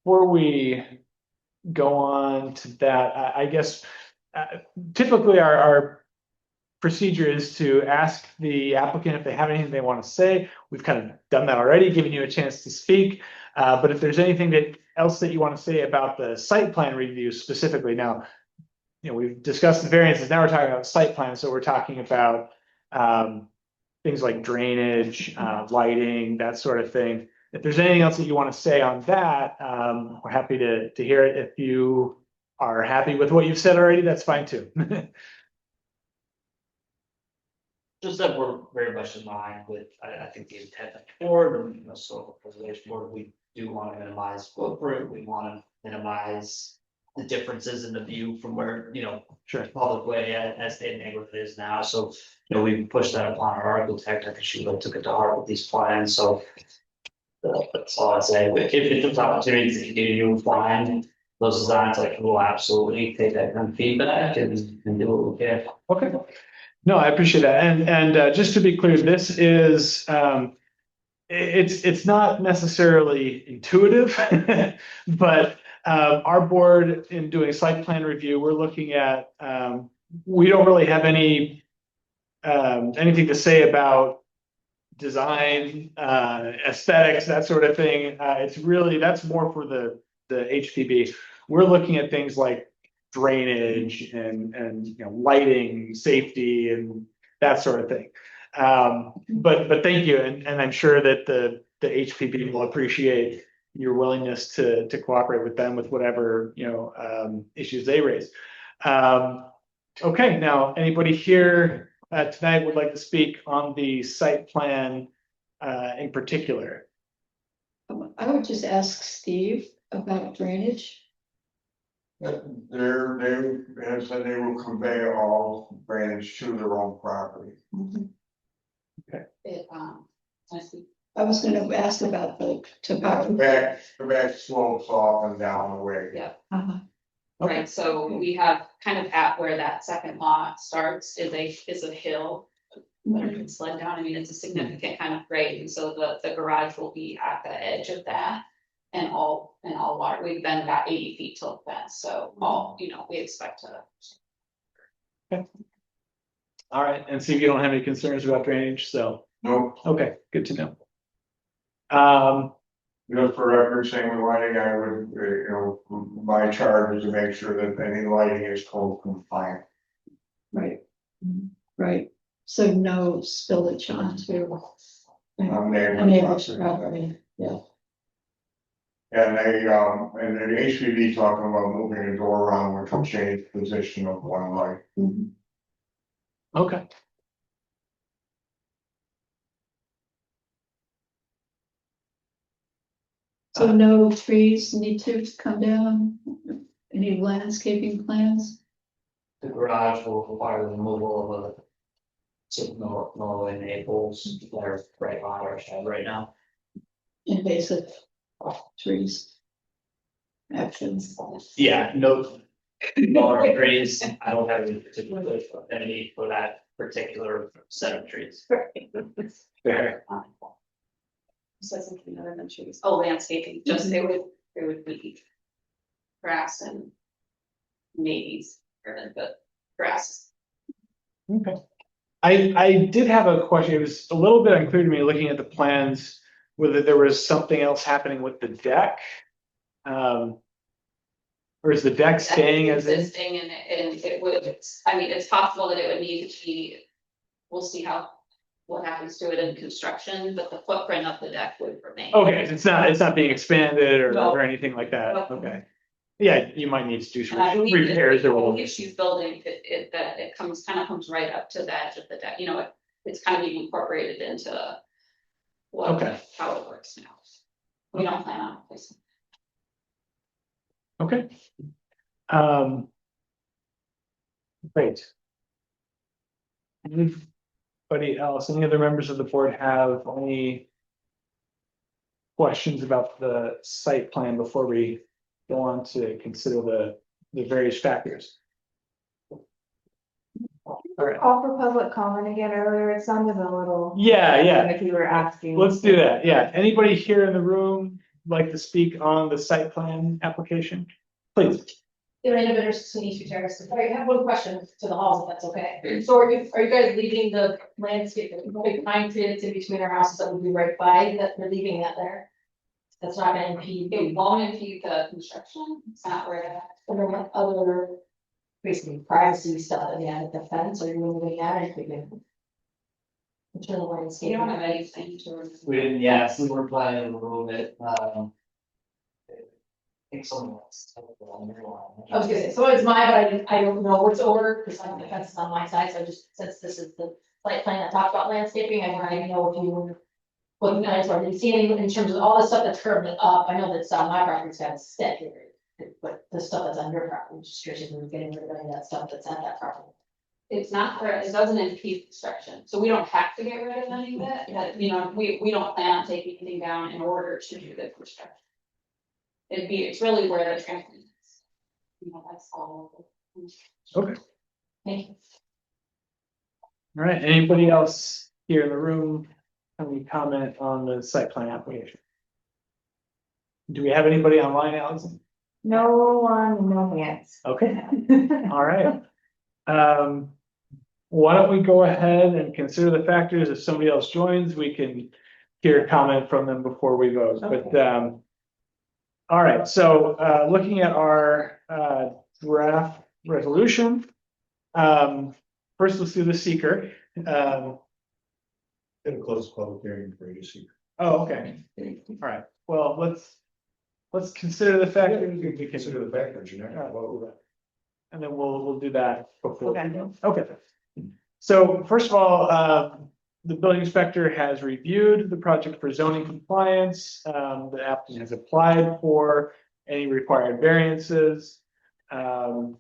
Before we go on to that, I guess typically our procedure is to ask the applicant if they have anything they want to say. We've kind of done that already, giving you a chance to speak. But if there's anything else that you want to say about the site plan review specifically, now, you know, we've discussed the variances, now we're talking about site plan, so we're talking about things like drainage, lighting, that sort of thing. If there's anything else that you want to say on that, we're happy to hear it. If you are happy with what you've said already, that's fine too. Just that we're very much in line with, I think the intent of the board and, you know, soil preservation board, we do want to minimize footprint, we want to minimize the differences in the view from where, you know, Sure. public way as the neighborhood is now, so, you know, we pushed that upon our architect, I think she really took it to heart with these plans, so. That's all I'd say, if there's opportunities to continue to find those designs, like, we'll absolutely take that kind of feedback and do what we can. Okay. No, I appreciate that. And just to be clear, this is, it's not necessarily intuitive, but our board in doing site plan review, we're looking at, we don't really have anything to say about design, aesthetics, that sort of thing. It's really, that's more for the HPB. We're looking at things like drainage and you know, lighting, safety, and that sort of thing. But thank you, and I'm sure that the HPB will appreciate your willingness to cooperate with them with whatever, you know, issues they raise. Okay, now anybody here tonight would like to speak on the site plan in particular? I would just ask Steve about drainage. They have said they will convey all drainage to their own property. I see. I was gonna ask about the topography. The back slopes off and down the way. Yeah. Uh-huh. Okay. Right, so we have kind of at where that second lot starts is a hill. Where you can sled down, I mean, it's a significant kind of grade, and so the garage will be at the edge of that. And all water, we've been about 80 feet till the fence, so all, you know, we expect to. All right, and see if you don't have any concerns about drainage, so, No, okay, good to know. just for record, same with lighting, I would, you know, my charge is to make sure that any lighting is code compliant. Right, right, so no spillage onto On a neighbor's property, yeah. And the HPV talking about moving the door around, which will change the position of one light. Mhm. Okay. So no trees need to come down, any landscaping plans? The garage will require the removal of a certain Norway maples that are right on our side right now. Invasive trees. Actions. Yeah, no trees, I don't have any particular affinity for that particular set of trees. Fair. Says something other than trees. Oh, landscaping, just it would be grass and maybes, but grass. Okay. I did have a question. It was a little bit unclear to me looking at the plans, whether there was something else happening with the deck. Or is the deck staying as is? Existing and it would, I mean, it's possible that it would need to be, we'll see how what happens to it in construction, but the footprint of the deck would remain. Okay, it's not being expanded No. or anything like that, No. okay. Yeah, you might need to do some And I believe repairs that or the whatever. if she's building, that it kind of comes right up to the edge of the deck, you know, it's kind of being incorporated into Okay. how it works now. We don't plan on replacing. Okay. Great. Anybody else, any other members of the board have any questions about the site plan before we go on to consider the various factors? All right, Call for public comment again earlier, it sounded a little. yeah, If you were asking. let's do that, yeah. Anybody here in the room like to speak on the site plan application? Please. Lorena Bitters, Sweeney Terrace. I have one question to the halls, if that's okay. So are you guys leaving the landscape, the big pine tree that's in between our houses that would be right by, that we're leaving that there? That's not gonna impede, It won't impede the construction, it's not where that. and then what other, basically privacy stuff at the end of the fence, or you moving that, or you can. Internal You landscape. don't have anything to. We didn't, yes, we were planning to remove it, I think someone else. I was gonna say, so it's mine, but I don't know what's over, because I'm the fence is on my side, so I just, since this is the site plan that talks about landscaping, I wanted to know if you were. What the plans are, do you see any in terms of all the stuff that's currently up, I know that's on my property's got stick, but the stuff that's on your property, just curious if we're getting rid of any of that stuff that's at that property. It's not for, it doesn't impede construction, so we don't have to get rid of any of it, but, you know, we don't plan on taking anything down in order to do the construction. It's really where the trampoline is. You know, that's all. Okay. Thank you. All right, anybody else here in the room have any comment on the site plan application? Do we have anybody online, Allison? No one, no hands. Okay, all right. Why don't we go ahead and consider the factors? If somebody else joins, we can hear a comment from them before we vote, but, all right, so, looking at our, draft resolution. First, let's do the seeker. Gonna close the public hearing for you to see. Oh, okay, all right, well, let's consider the factors. We can Consider the factors, you know. And then we'll do that before. Okay. Okay. So first of all, the building inspector has reviewed the project for zoning compliance. The applicant has applied for any required variances. So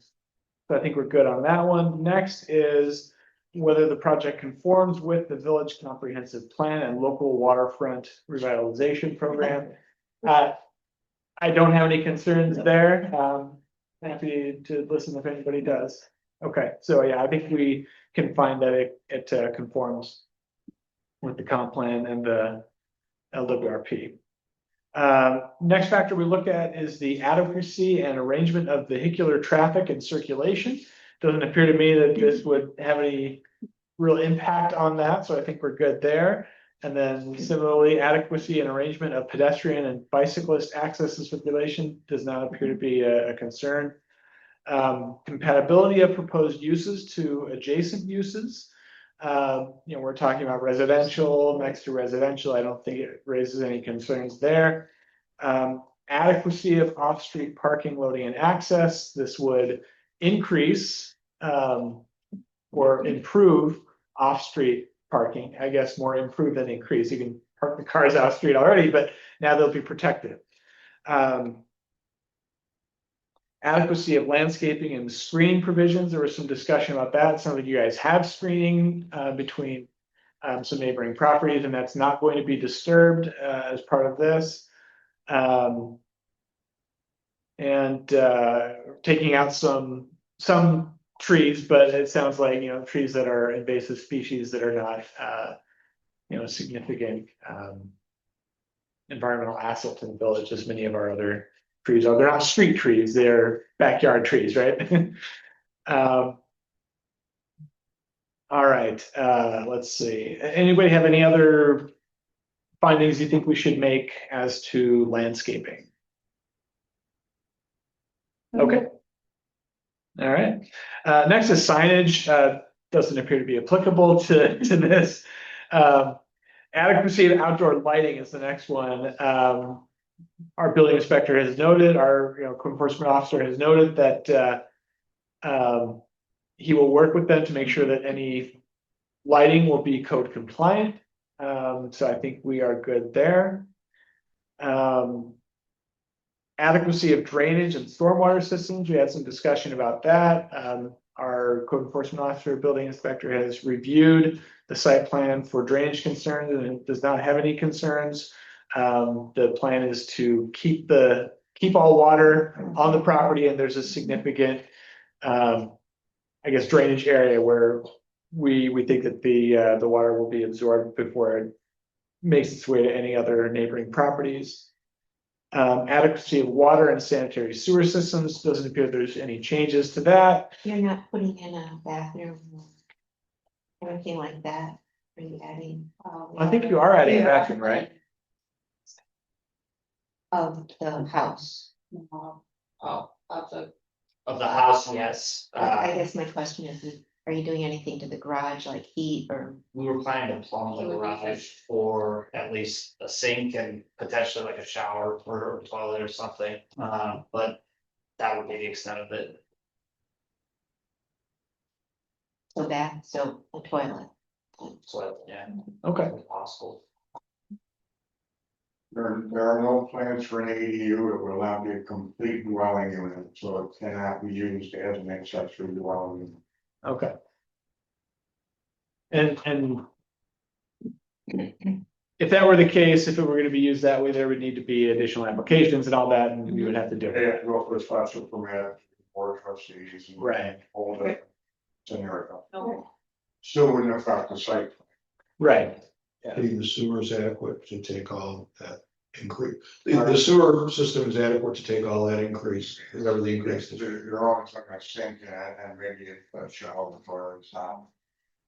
I think we're good on that one. Next is whether the project conforms with the village comprehensive plan and local waterfront revitalization program. I don't have any concerns there. Happy to listen if anybody does. Okay, so yeah, I think we can find that it conforms with the comp plan and the LWRP. Next factor we look at is the adequacy and arrangement of vehicular traffic and circulation. Doesn't appear to me that this would have any real impact on that, so I think we're good there. And then similarly, adequacy and arrangement of pedestrian and bicyclist access and circulation does not appear to be a concern. Compatibility of proposed uses to adjacent uses. We're talking about residential next to residential. I don't think it raises any concerns there. Adequacy of off-street parking, loading and access. This would increase or improve off-street parking. I guess more improve than increase. You can park the cars off street already, but now they'll be protected. Adequacy of landscaping and screening provisions. There was some discussion about that. Some of you guys have screening between some neighboring properties, and that's not going to be disturbed as part of this. And taking out some trees, but it sounds like, trees that are invasive species that are not, significant environmental asset to the village, as many of our other trees are. They're not street trees, they're backyard trees, right? All right, let's see. Anybody have any other findings you think we should make as to landscaping? Okay. All right. Next is signage. Doesn't appear to be applicable to this. Adequacy of outdoor lighting is the next one. Our building inspector has noted, our, code enforcement officer has noted that, he will work with them to make sure that any lighting will be code compliant. So I think we are good there. Adequacy of drainage and stormwater systems, we had some discussion about that. Our code enforcement officer, building inspector has reviewed the site plan for drainage concerns and it does not have any concerns. The plan is to keep all water on the property, and there's a significant, I guess, drainage area where we think that the water will be absorbed before it makes its way to any other neighboring properties. Adequacy of water and sanitary sewer systems, doesn't appear there's any changes to that. You're not putting in a bathroom or anything like that? Are you adding? I think you are adding a Yeah. bathroom, right? Of the house? Oh, of the house, yes. I guess my question is, are you doing anything to the garage, like heat or? We were planning to plumb the garage for at least a sink and potentially like a shower or a toilet or something, but that would be the extent of it. So bath, so a toilet? So, yeah. Okay. if Possible. There are no plans for an ADU that will allow be a complete dwelling unit, so it cannot be used as an accessory dwelling unit. Okay. And if that were the case, if it were gonna be used that way, there would need to be additional applications and all that, and we would have to do They have it. to go for a special permit, board of trustees. And Right. all the scenario. Still wouldn't affect the site. Right. The sewer is adequate to take all that increase. The sewer system is adequate to take all that increase, whatever the increase is. You're always like a sink and maybe a shower for it's not.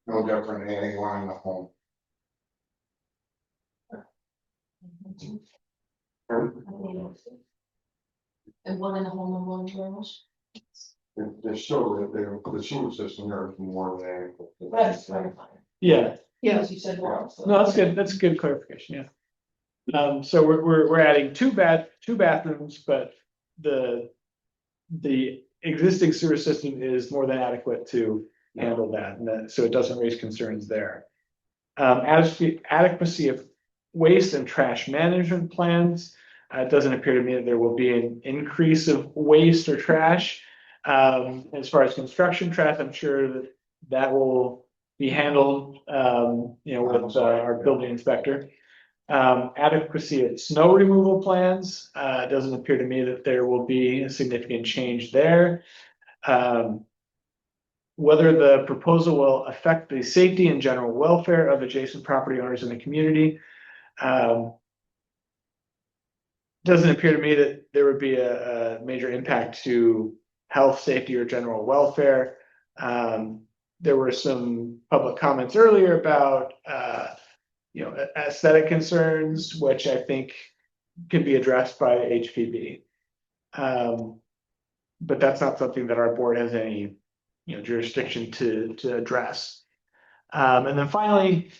No different than anyone in the home. And one in the home and one in the garage. There's still, the sewer system there is more than Right, adequate. right. Yeah, Yeah. As you said. well, so- no, that's good, that's a good clarification, yeah. So we're adding two bathrooms, but the existing sewer system is more than adequate to handle that, and then, so it doesn't raise concerns there. Adequacy of waste and trash management plans. It doesn't appear to me that there will be an increase of waste or trash. As far as construction trash, I'm sure that will be handled, with our building inspector. Adequacy of snow removal plans, it doesn't appear to me that there will be a significant change there. Whether the proposal will affect the safety and general welfare of adjacent property owners in the community. Doesn't appear to me that there would be a major impact to health, safety, or general welfare. There were some public comments earlier about, aesthetic concerns, which I think can be addressed by HPB. But that's not something that our board has any, jurisdiction to address. And then finally,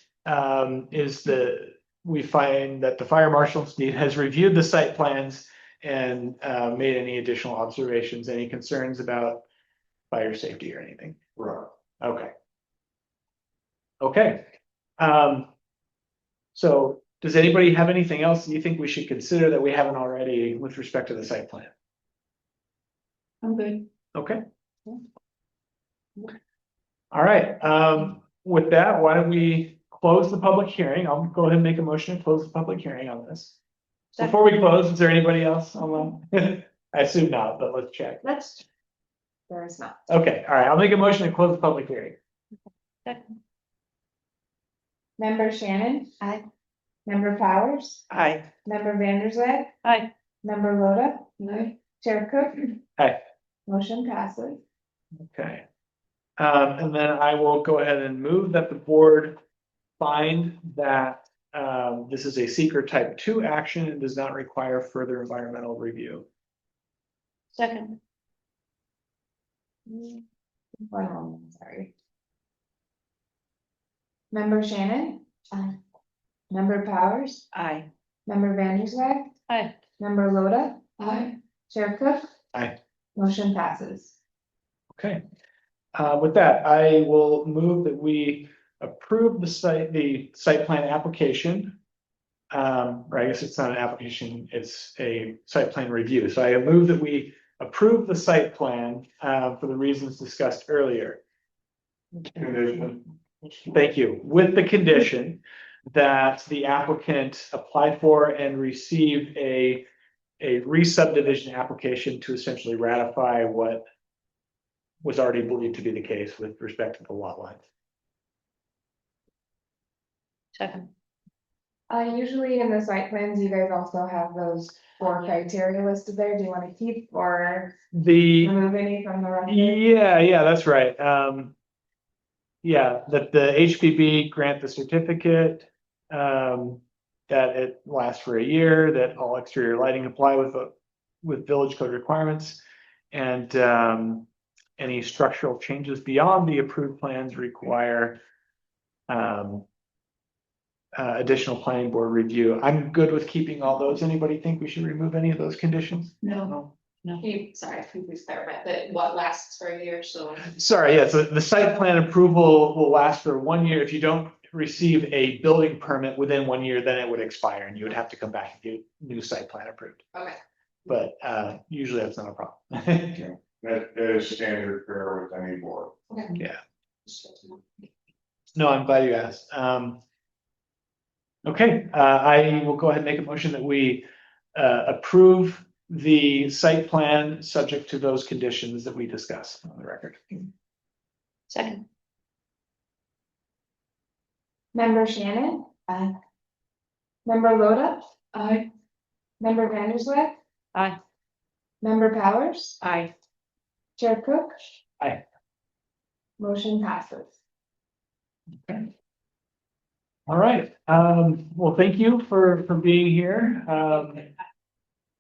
we find that the fire marshal has reviewed the site plans and made any additional observations, any concerns about fire safety or anything. Right. Okay. Okay. So does anybody have anything else you think we should consider that we haven't already with respect to the site plan? I'm good. Okay. All right, with that, why don't we close the public hearing? I'll go ahead and make a motion to close the public hearing on this. Before we close, is there anybody else online? I assume not, but let's check. There is not. Okay, all right, I'll make a motion to close the public hearing. Member Shannon? Aye. Member Powers? Aye. Member Vanderswag? Aye. Member Loda? Aye. Chair Cook? Aye. Motion passes. Okay. And then I will go ahead and move that the board find that this is a seeker type 2 action and does not require further environmental review. Second. One moment, sorry. Member Shannon? Aye. Member Powers, Aye. member Vanderswag, Hi, member Loda, Aye. Chair Cook. Aye. Motion passes. Okay. With that, I will move that we approve the site plan application. Or I guess it's not an application, it's a site plan review. So I move that we approve the site plan, for the reasons discussed earlier. Condition. Thank you. With the condition that the applicant apply for and receive a re-subdivision application to essentially ratify what was already believed to be the case with respect to the lot lines. second. Usually in the site plans, you guys also have those 4 criteria listed there. Do you want to keep or The, remove any from the record? yeah, that's right. Yeah, that the HPB grant the certificate, that it lasts for a year, that all exterior lighting comply with village code requirements. And, any structural changes beyond the approved plans require, additional planning board review. I'm good with keeping all those. Anybody think we should remove any of those conditions? No, Sorry, if you please clarify that what lasts for a year, so. Sorry, yeah, so the site plan approval will last for 1 year. If you don't receive a building permit within 1 year, then it would expire and you would have to come back and get new site plan approved. Okay. But usually that's not a problem. That is standard fare with any board. Yeah. No, I'm glad you asked. Okay, I will go ahead and make a motion that we approve the site plan subject to those conditions that we discussed on the record. Second. Member Shannon, Aye. member Loda, aye. member Vanderswag, Aye. member Powers, Aye. Chair Cook. Aye. Motion passes. All right, well, thank you for being here.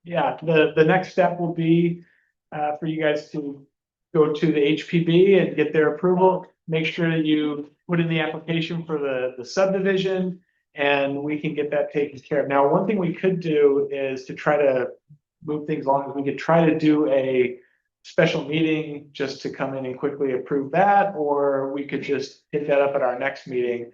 Yeah, the next step will be for you guys to go to the HPB and get their approval. Make sure that you put in the application for the subdivision and we can get that taken care of. Now, one thing we could do is to try to move things along, we could try to do a special meeting just to come in and quickly approve that, or we could just hit that up at our next meeting.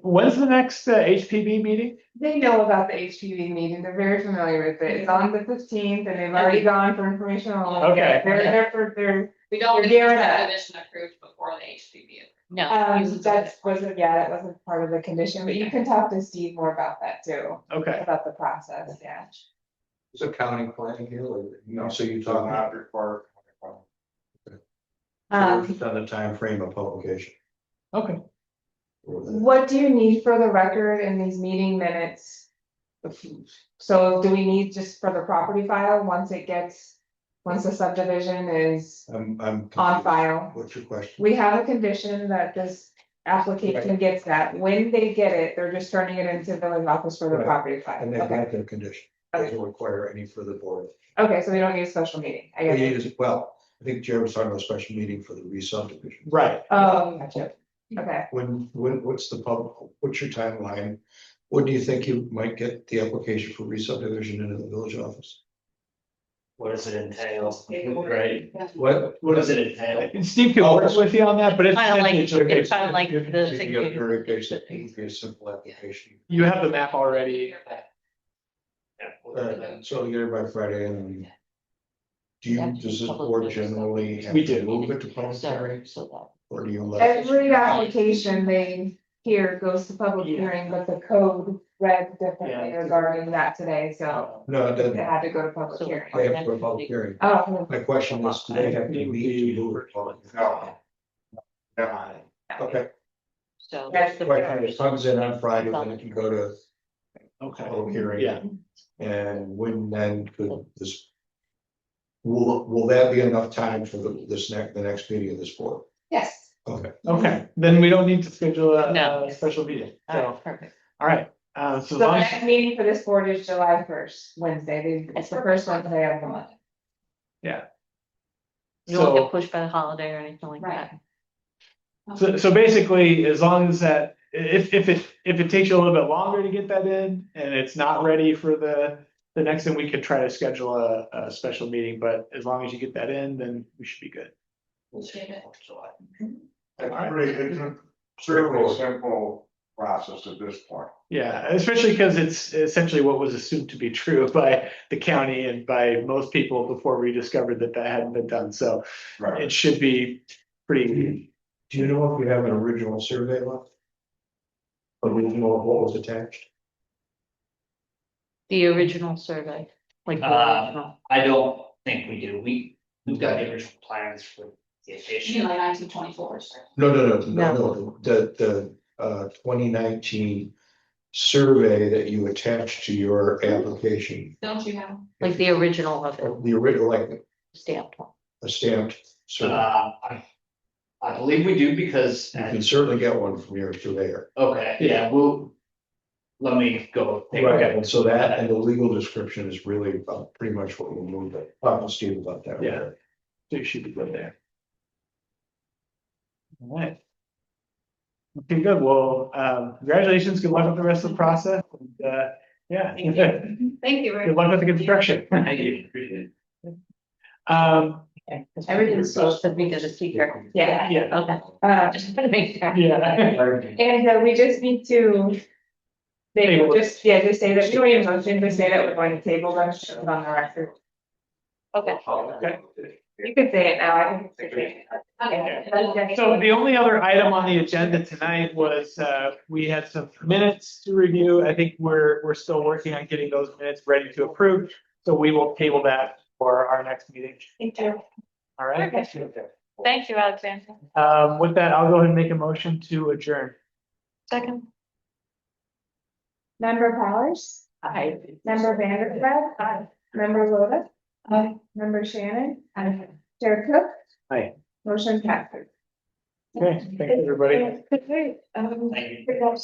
When's the next HPB meeting? They know about the HPV meeting. They're very familiar with it. It's on the 15th and they've already gone for information. Okay. They're We don't They're get gearing the up. subdivision approved before the HPB. No. that wasn't part of the condition, but you can talk to Steve more about that too, Okay, about the process, yeah. Is accounting planning here, or, No, so you so talk not required. Um, on the time frame of publication. okay. what do you need for the record in these meeting minutes? So do we need just for the property file, once the subdivision is I'm on confused. file? What's your question? We have a condition that this application gets that, when they get it, they're just turning it into village office for the Right. property file. And they've Okay, got their condition. Doesn't require any further board. okay, so we don't need a special meeting, I We guess. need as well, I think Jared was talking about a special meeting for the re-subdivision. Right. Oh, gotcha, okay. What's your timeline? When do you think you might get the application for re-subdivision into the village office? What does it entail? Right? What Does it entail? Steve can work with you on that, but it's. Kinda like- it's okay. it's kinda like the thing You you- have very basic, it'd be a simple application. You have the map already. So you're by Friday and. Does this board generally have We to do. move it to public So, hearing, so that. or do you let? Every application they hear goes to public hearing, but the code read differently Yeah. regarding that today, so No, it it doesn't, had to go to public So- hearing. they have to go to public hearing. Oh, My question is, do they have to meet to move it? to public hearing? No. Okay, So. That's the question is, first. comes in on Friday, then it can go to Okay. public hearing. Yeah. And when then could this? Will that be enough time for the next meeting of this board? yes. Okay. Okay, then we don't need to schedule No. a special meeting. All So, right, perfect. all right. So So as the long as- next meeting for this board is July 1st, Wednesday. It's the first Wednesday of the month. yeah. You won't So, get pushed by the holiday or anything like that. so basically, as long as that if it takes you a little bit longer to get that in and it's not ready for the next thing, we could try to schedule a special meeting, but as long as you get that in, then we should be good. It's a fairly simple process at this point. Yeah, especially because it's essentially what was assumed to be true by the county and by most people before we discovered that hadn't been done. So Right. it should be pretty. Do you know if we have an original survey left? Original of what was attached? The original survey, like the original. I don't think we do. We've got the original plans for the You addition. mean like 1924, No, the 2019 survey that you attached to your application, don't you have? Like the original of it, the original, like stamped one. a stamped survey. I believe we do because, You can certainly get one from your surveyor. okay, yeah, let me go. take a look. And so that and the legal description is really pretty much what we'll move it. Talk to Steve about that. Yeah. So you should be good there. All right. Okay, good. Well, congratulations. Good luck with the rest of the process. And, yeah. Thank you. Good luck with the construction. Thank you, appreciate it. Everything's supposed to be good as speaker. Yeah. Yeah. Okay, just gonna make sure. Yeah. And we just need to. Just say that, we don't even motion, just say that we're going to table them, show it on the record. Okay. Okay. You can say it now, I think it's okay. So the only other item on the agenda tonight was, we had some minutes to review. I think we're still working on getting those minutes ready to approve. So we will table that for our next meeting. Thank you. All right. Thank you, Alexander. With that, I'll go ahead and make a motion to adjourn. Second. Member Powers? Aye. Member Vanderfeld? Aye. Member Loda? Aye. Member Shannon? Aye. Chair Cook? Aye. Motion passes. Okay, thanks, everybody. Could I, Thank you. pick up